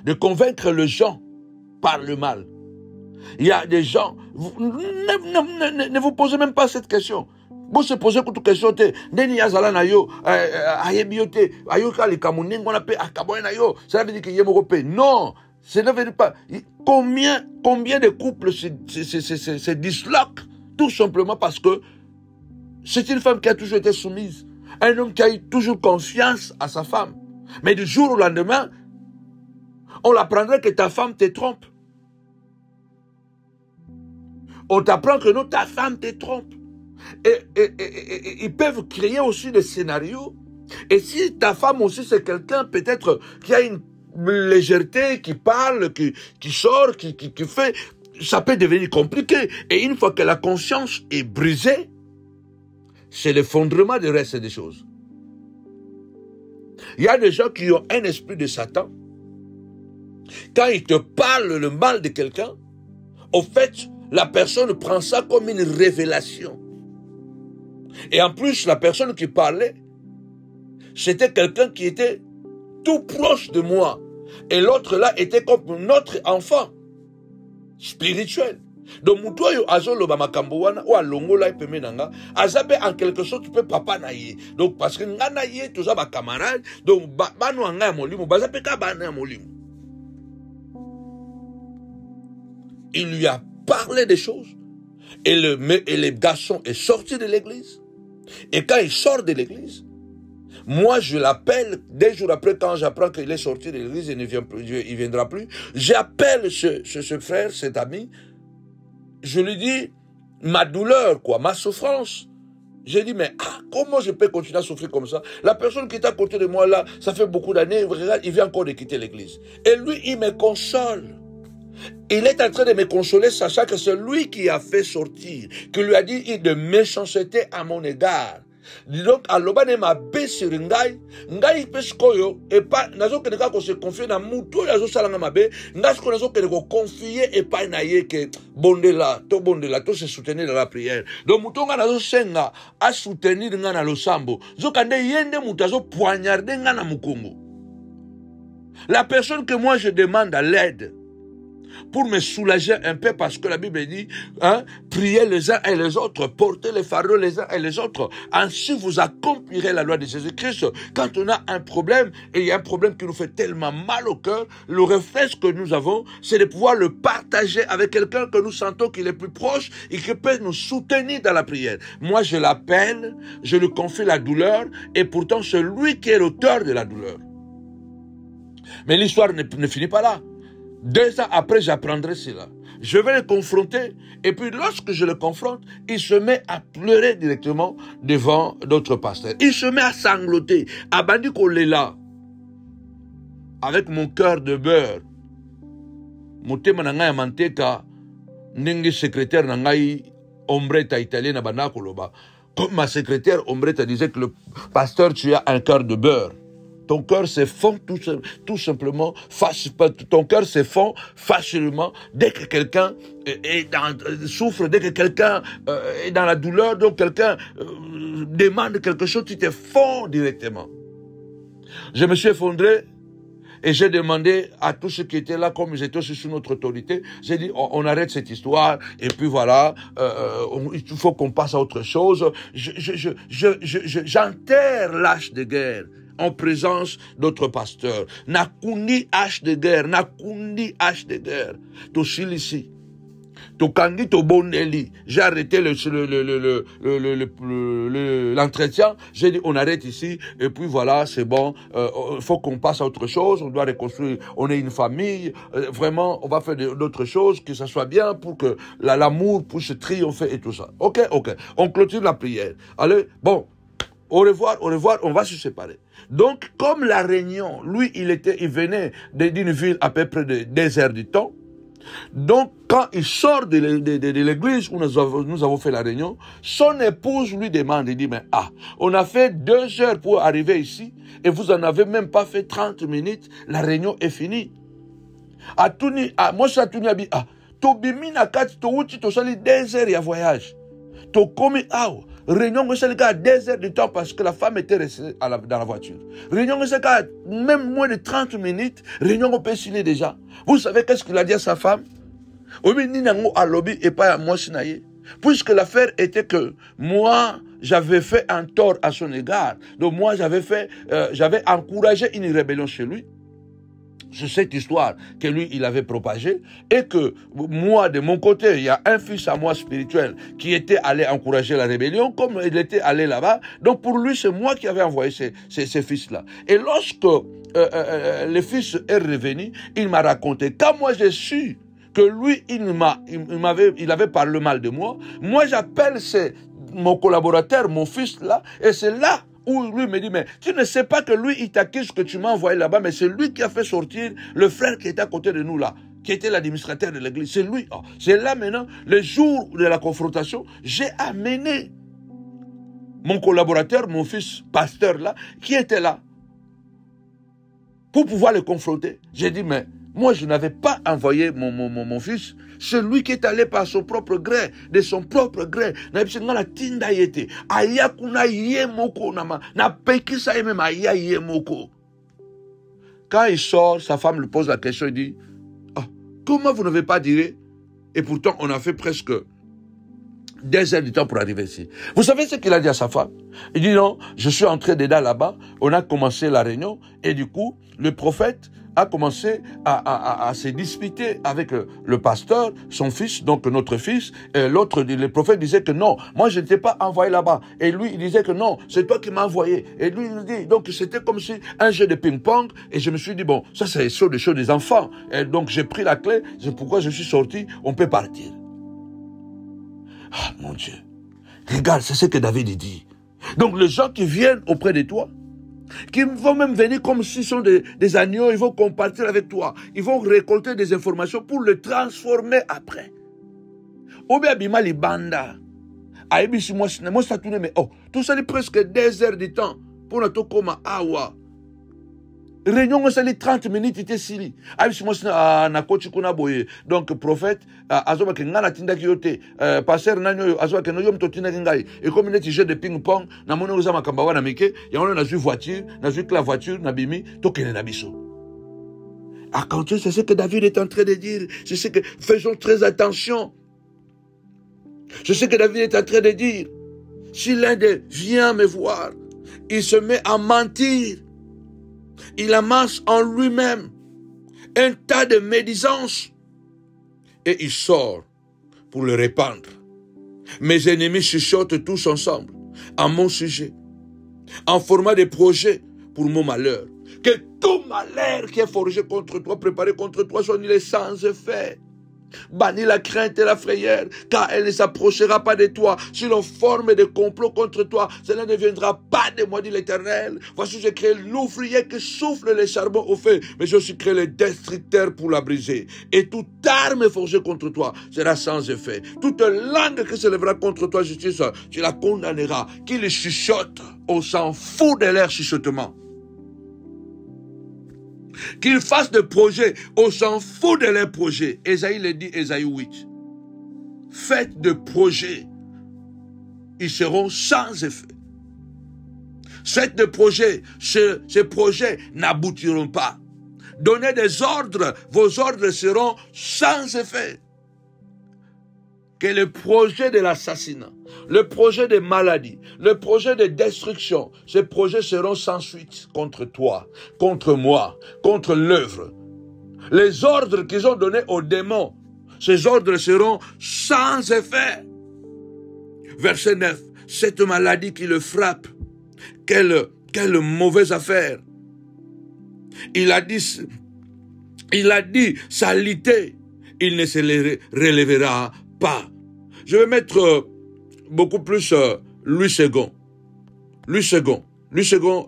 de convaincre les gens par le mal. Il y a des gens... Ne vous posez même pas cette question. Vous se posez toute question, non, cela veut dire pas. Combien de couples se disloquent tout simplement parce que c'est une femme qui a toujours été soumise, un homme qui a eu toujours confiance à sa femme, mais du jour au lendemain, on l'apprendrait que ta femme te trompe. On t'apprend que non, ta femme te trompe. Et ils peuvent créer aussi des scénarios. Et si ta femme aussi c'est quelqu'un peut-être qui a une légèreté, qui parle, qui sort, qui fait, ça peut devenir compliqué. Et une fois que la conscience est brisée, c'est l'effondrement du reste des choses. Il y a des gens qui ont un esprit de Satan. Quand ils te parlent le mal de quelqu'un, au fait, la personne prend ça comme une révélation. Et en plus, la personne qui parlait, c'était quelqu'un qui était tout proche de moi. Et l'autre là était comme notre enfant spirituel. Donc, mutoyo azolo ba makambo wana ou alongola epeme nanga, azabe en quelque sorte tu peux papa naye. Donc parce que nga naye tous ba camarade, donc banu anga molimo, bazape ka bana molimo. Il lui a parlé des choses et le garçon est sorti de l'église. Et quand il sort de l'église, moi, je l'appelle, 2 jours après, quand j'apprends qu'il est sorti de l'église, il ne viendra plus, j'appelle ce frère, cet ami, je lui dis, ma douleur, quoi, ma souffrance. J'ai dit, mais comment je peux continuer à souffrir comme ça? La personne qui est à côté de moi là, ça fait beaucoup d'années, regarde, il vient encore de quitter l'église. Et lui, il me console. Il est en train de me consoler, sachant que c'est lui qui a fait sortir, qui lui a dit de méchanceté à mon égard. Donc, alobane ma be sur ngai peskoyo, et pas, nazo que neka ko se confier na muto, nazo salanga ma be, nazo nazo que ko confier et pas naye que bondela, to se soutenir dans la prière. Donc, muto nga nazo senga, a soutenir nga na losambo. Zo kande yende mutazo poignarder nga na mukungu. La personne que moi je demande à l'aide, pour me soulager un peu, parce que la Bible dit, hein, priez les uns et les autres, portez les fardeaux les uns et les autres, ainsi vous accomplirez la loi de Jésus-Christ. Quand on a un problème, et il y a un problème qui nous fait tellement mal au cœur, le réflexe que nous avons, c'est de pouvoir le partager avec quelqu'un que nous sentons qu'il est plus proche et qui peut nous soutenir dans la prière. Moi, je l'appelle, je lui confie la douleur, et pourtant c'est lui qui est l'auteur de la douleur. Mais l'histoire ne finit pas là. 2 ans après, j'apprendrai cela. Je vais le confronter. Et puis, lorsque je le confronte, il se met à pleurer directement devant d'autres pasteurs. Il se met à sangloter. Abandi Kolela. Avec mon cœur de beurre. Motema nangai manteka. Nengi secrétaire nangai ombretta italienne abanda koloba. Comme ma secrétaire ombretta disait que le pasteur, tu as un cœur de beurre. Ton cœur se fond tout simplement, ton cœur se fond facilement dès que quelqu'un souffre, dès que quelqu'un est dans la douleur, donc quelqu'un demande quelque chose, tu te fonds directement. Je me suis effondré et j'ai demandé à tous ceux qui étaient là, comme ils étaient aussi sous notre autorité, j'ai dit, on arrête cette histoire, et puis voilà, il faut qu'on passe à autre chose. J'enterre l'âge de guerre en présence d'autres pasteurs. Nakundi hache de guerre, nakundi hache de guerre. Tosil ici. Tokandi to boneli. J'ai arrêté l'entretien. J'ai dit on arrête ici et puis voilà c'est bon. Il faut qu'on passe à autre chose. On doit reconstruire. On est une famille. Vraiment on va faire d'autres choses que ça soit bien pour que l'amour puisse triompher et tout ça. Ok. On clôture la prière. Allez bon. Au revoir, on va se séparer. Donc, comme la Réunion, lui, il venait d'une ville à peu près de 2 heures du temps, Donc, quand il sort de l'église où nous avons fait la réunion, son épouse lui demande, il dit, mais on a fait 2 heures pour arriver ici, et vous en avez même pas fait 30 minutes, la réunion est finie. Moi, ça tourne à Tobimi na kati to uti to sali 2 heures ya voyage. To komi réunion c'est le gars 2 heures de temps parce que la femme était restée dans la voiture. Réunion c'est même moins de 30 minutes, réunion on peut signer déjà. Vous savez qu'est-ce qu'il a dit à sa femme? Puisque l'affaire était que moi j'avais fait un tort à son égard. Donc moi j'avais encouragé une rébellion chez lui. C'est cette histoire que lui, il avait propagée, et que moi, de mon côté, il y a un fils à moi spirituel qui était allé encourager la rébellion, comme il était allé là-bas. Donc pour lui, c'est moi qui avais envoyé ces fils-là. Et lorsque le fils est revenu, il m'a raconté, quand moi j'ai su que lui, il avait parlé mal de moi, moi j'appelle mon collaborateur, mon fils là, et c'est là où lui me dit, mais tu ne sais pas que lui, il t'accuse que tu m'as envoyé là-bas, mais c'est lui qui a fait sortir le frère qui était à côté de nous là, qui était l'administrateur de l'église. C'est lui. C'est là maintenant, le jour de la confrontation, j'ai amené mon collaborateur, mon fils pasteur là, qui était là, pour pouvoir le confronter. J'ai dit, mais moi, je n'avais pas envoyé mon fils. C'est lui qui est allé par son propre gré, de son propre gré. Quand il sort, sa femme lui pose la question, il dit, comment vous n'avez pas dit? Et pourtant, on a fait presque 2 heures du temps pour arriver ici. Vous savez ce qu'il a dit à sa femme? Il dit, non, je suis entré dedans là-bas, on a commencé la réunion, et du coup, le prophète a commencé à se disputer avec le pasteur, son fils, donc notre fils, et l'autre, le prophète disait que non, moi je ne t'ai pas envoyé là-bas, et lui il disait que non, c'est toi qui m'as envoyé, et lui il dit, donc c'était comme si un jeu de ping-pong, et je me suis dit, bon, ça c'est des choses des enfants, et donc j'ai pris la clé, c'est pourquoi je suis sorti, on peut partir. Ah mon Dieu, regarde, c'est ce que David dit. Donc les gens qui viennent auprès de toi, qui vont même venir comme s'ils sont des agneaux, ils vont compartir avec toi. Ils vont récolter des informations pour le transformer après. Obi abima libanda. Aibisi moi ça tourne mais tout ça est presque 2 heures de temps pour notre koma awa. Réunion ça les 30 minutes était sili. Aibisi moi na coach kuna boye. Donc prophète azoba ke ngana tinda kiyote pasteur nanyo azoba ke no yom to tinda ngai et comme net jeu de ping pong na mono za makamba wana mike ya on a vu voiture na vu que la voiture na bimi to kene na biso. Quand c'est ce que David est en train de dire, c'est ce que faisons très attention. C'est ce que David est en train de dire. Si l'un d'eux vient me voir, il se met à mentir. Il amasse en lui-même un tas de médisance et il sort pour le répandre. Mes ennemis chuchotent tous ensemble à mon sujet, en format de projet pour mon malheur. Que tout malheur qui est forgé contre toi, préparé contre toi, soit nul et sans effet. Bannis la crainte et la frayeur, car elle ne s'approchera pas de toi. Si l'on forme des complots contre toi, cela ne viendra pas de moi, dit l'Éternel. Voici, j'ai créé l'ouvrier qui souffle les charbons au feu, mais j'ai aussi créé le destructeur pour la briser. Et toute arme forgée contre toi sera sans effet. Toute langue qui se lèvera contre toi, justice, tu la condamneras. Qu'il chuchote, on s'en fout de leur chuchotement. Qu'ils fassent des projets, on s'en fout de leurs projets. Ésaïe le dit, Ésaïe 8. Faites des projets, ils seront sans effet. Faites des projets, ces projets n'aboutiront pas. Donnez des ordres, vos ordres seront sans effet. Que le projet de l'assassinat, le projet de maladie, le projet de destruction, ces projets seront sans suite contre toi, contre moi, contre l'œuvre. Les ordres qu'ils ont donnés aux démons, ces ordres seront sans effet. Verset 9, cette maladie qui le frappe, quelle mauvaise affaire. Il a dit salité, il ne se relèvera pas. Je vais mettre beaucoup plus Louis II. Louis II,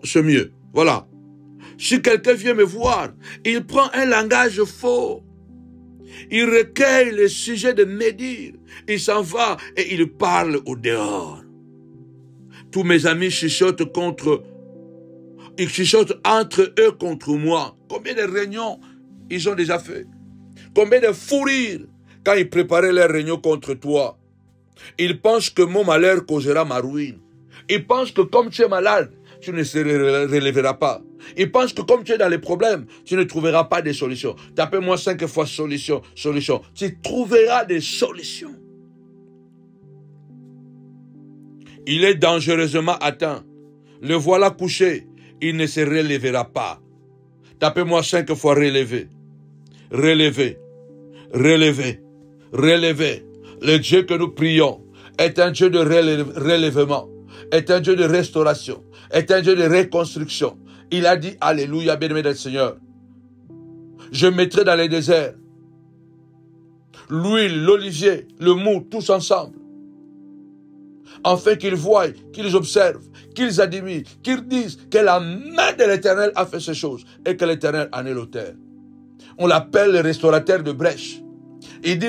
c'est mieux. Voilà. Si quelqu'un vient me voir, il prend un langage faux. Il recueille le sujet de médire. Il s'en va et il parle au dehors. Tous mes amis chuchotent ils chuchotent entre eux contre moi. Combien de réunions ils ont déjà fait? Combien de fous rires quand ils préparaient leurs réunions contre toi? Ils pensent que mon malheur causera ma ruine. Ils pensent que comme tu es malade, tu ne se relèveras pas. Ils pensent que comme tu es dans les problèmes, tu ne trouveras pas de solutions. Tapez-moi 5 fois solution, solution. Tu trouveras des solutions. Il est dangereusement atteint. Le voilà couché. Il ne se relèvera pas. Tapez-moi 5 fois relever. Relever. Relever. Relever. Le Dieu que nous prions est un Dieu de relèvement, est un Dieu de restauration, est un Dieu de reconstruction. Il a dit, alléluia, bien-aimé du Seigneur. Je mettrai dans les déserts l'huile, l'olivier, le mou, tous ensemble. Afin qu'ils voient, qu'ils observent, qu'ils admirent, qu'ils disent que la main de l'Éternel a fait ces choses et que l'Éternel en est l'auteur. On l'appelle le restaurateur de brèches. Il dit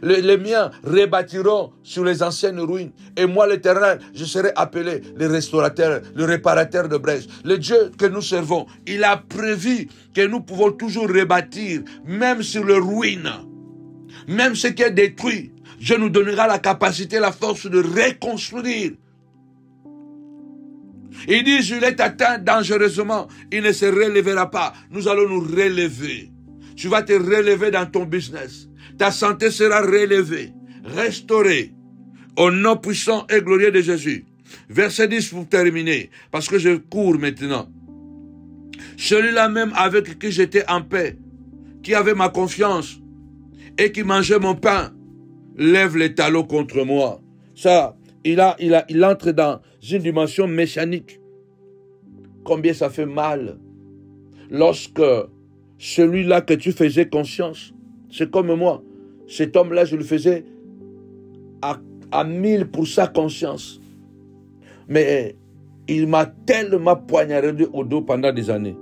les miens rebâtiront sur les anciennes ruines. Et moi, l'Éternel, je serai appelé le restaurateur, le réparateur de brèches. Le Dieu que nous servons, il a prévu que nous pouvons toujours rebâtir, même sur les ruines. Même ce qui est détruit, Dieu nous donnera la capacité, la force de reconstruire. Il dit, je l'ai atteint dangereusement, il ne se relèvera pas. Nous allons nous relever. Tu vas te relever dans ton business. Ta santé sera relevée, restaurée, au nom puissant et glorieux de Jésus. Verset 10 pour terminer, parce que je cours maintenant. Celui-là même avec qui j'étais en paix, qui avait ma confiance et qui mangeait mon pain, lève les talons contre moi. Ça, il entre dans une dimension mécanique. Combien ça fait mal lorsque celui-là que tu faisais conscience, c'est comme moi. Cet homme-là, je le faisais à 1000% conscience. Mais il m'a tellement poignardé au dos pendant des années.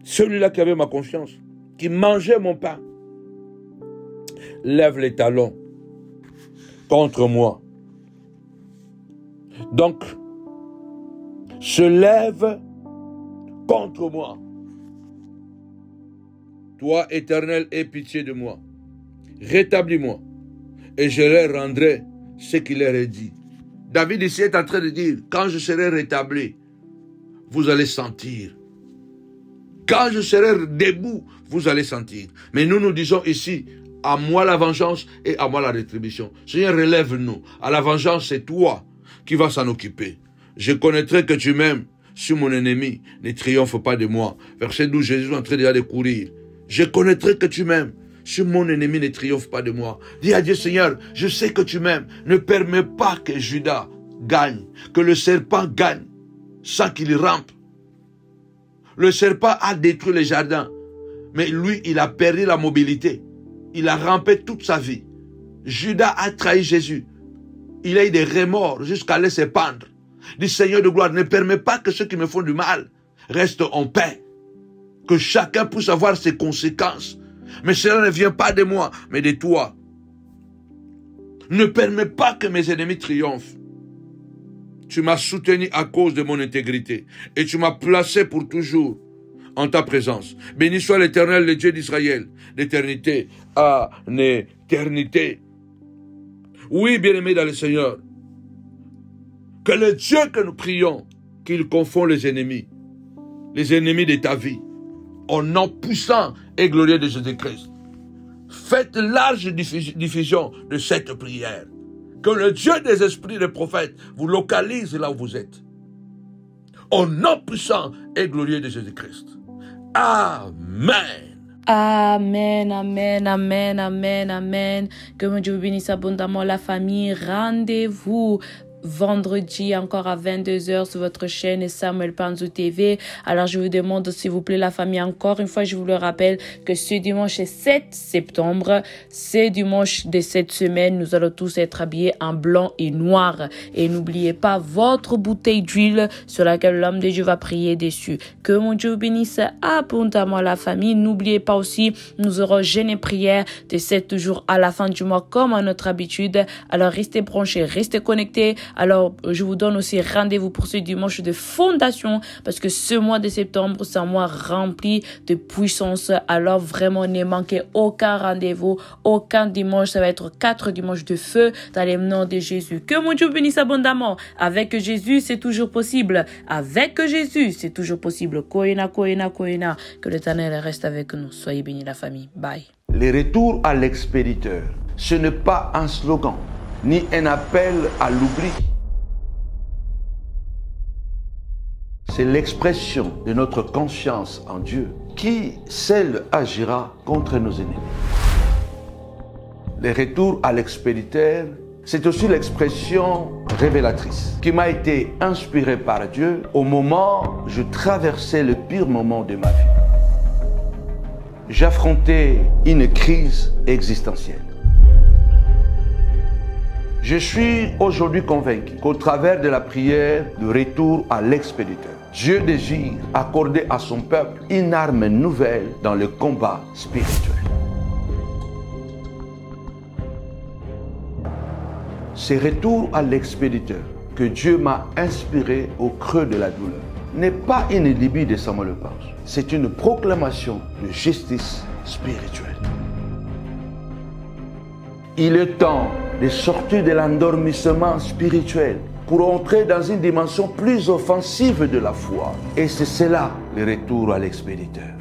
Celui-là qui avait ma confiance, qui mangeait mon pain, lève les talons contre moi. Donc, se lève contre moi. Toi, Éternel, aie pitié de moi. Rétablis-moi, et je leur rendrai ce qu'il leur est dit. David ici est en train de dire, quand je serai rétabli, vous allez sentir. Quand je serai debout, vous allez sentir. Mais nous disons ici, à moi la vengeance et à moi la rétribution. Seigneur, relève-nous. À la vengeance, c'est toi qui vas s'en occuper. Je connaîtrai que tu m'aimes. Si mon ennemi ne triomphe pas de moi. Verset 12, Jésus est en train de courir. Je connaîtrai que tu m'aimes. Si mon ennemi ne triomphe pas de moi. Dis à Dieu, Seigneur, je sais que tu m'aimes. Ne permets pas que Judas gagne. Que le serpent gagne sans qu'il rampe. Le serpent a détruit les jardins. Mais lui, il a perdu la mobilité. Il a rampé toute sa vie. Judas a trahi Jésus. Il a eu des remords jusqu'à aller se pendre. Dis, Seigneur de gloire, ne permets pas que ceux qui me font du mal restent en paix. Que chacun puisse avoir ses conséquences. Mais cela ne vient pas de moi, mais de toi. Ne permets pas que mes ennemis triomphent. Tu m'as soutenu à cause de mon intégrité. Et tu m'as placé pour toujours en ta présence. Béni soit l'Éternel, le Dieu d'Israël, d'éternité à éternité. Oui, bien-aimé dans le Seigneur, que le Dieu que nous prions, qu'il confond les ennemis de ta vie, au nom puissant et glorieux de Jésus-Christ. Faites large diffusion de cette prière. Que le Dieu des esprits des prophètes vous localise là où vous êtes. Au nom puissant et glorieux de Jésus-Christ. Amen. Amen, amen, amen, amen, amen. Que mon Dieu vous bénisse abondamment la famille. Rendez-vous vendredi encore à 22h sur votre chaîne Samuel Panzo TV. Alors je vous demande s'il vous plaît la famille, encore une fois je vous le rappelle que ce dimanche 7 septembre, c'est dimanche de cette semaine, nous allons tous être habillés en blanc et noir. Et n'oubliez pas votre bouteille d'huile sur laquelle l'homme de Dieu va prier dessus. Que mon Dieu vous bénisse abondamment la famille. N'oubliez pas aussi, nous aurons jeûne et prière de 7 jours à la fin du mois comme à notre habitude. Alors restez branchés, restez connectés. Alors je vous donne aussi rendez-vous pour ce dimanche de fondation parce que ce mois de septembre, c'est un mois rempli de puissance. Alors vraiment ne manquez aucun rendez-vous, aucun dimanche. Ça va être 4 dimanches de feu dans le nom de Jésus. Que mon Dieu vous bénisse abondamment. Avec Jésus, c'est toujours possible. Avec Jésus, c'est toujours possible. Koina, koina, koina. Que l'Éternel reste avec nous. Soyez bénis la famille. Bye. Le retour à l'expéditeur, ce n'est pas un slogan, ni un appel à l'oubli. C'est l'expression de notre confiance en Dieu qui, seul, agira contre nos ennemis. Le retour à l'expéditeur, c'est aussi l'expression révélatrice qui m'a été inspirée par Dieu au moment où je traversais le pire moment de ma vie. J'affrontais une crise existentielle. Je suis aujourd'hui convaincu qu'au travers de la prière de retour à l'expéditeur, Dieu désire accorder à son peuple une arme nouvelle dans le combat spirituel. Ce retour à l'expéditeur que Dieu m'a inspiré au creux de la douleur n'est pas une lubie de Samuel Panzo. C'est une proclamation de justice spirituelle. Il est temps de sortir de l'endormissement spirituel pour entrer dans une dimension plus offensive de la foi. Et c'est cela le retour à l'expéditeur.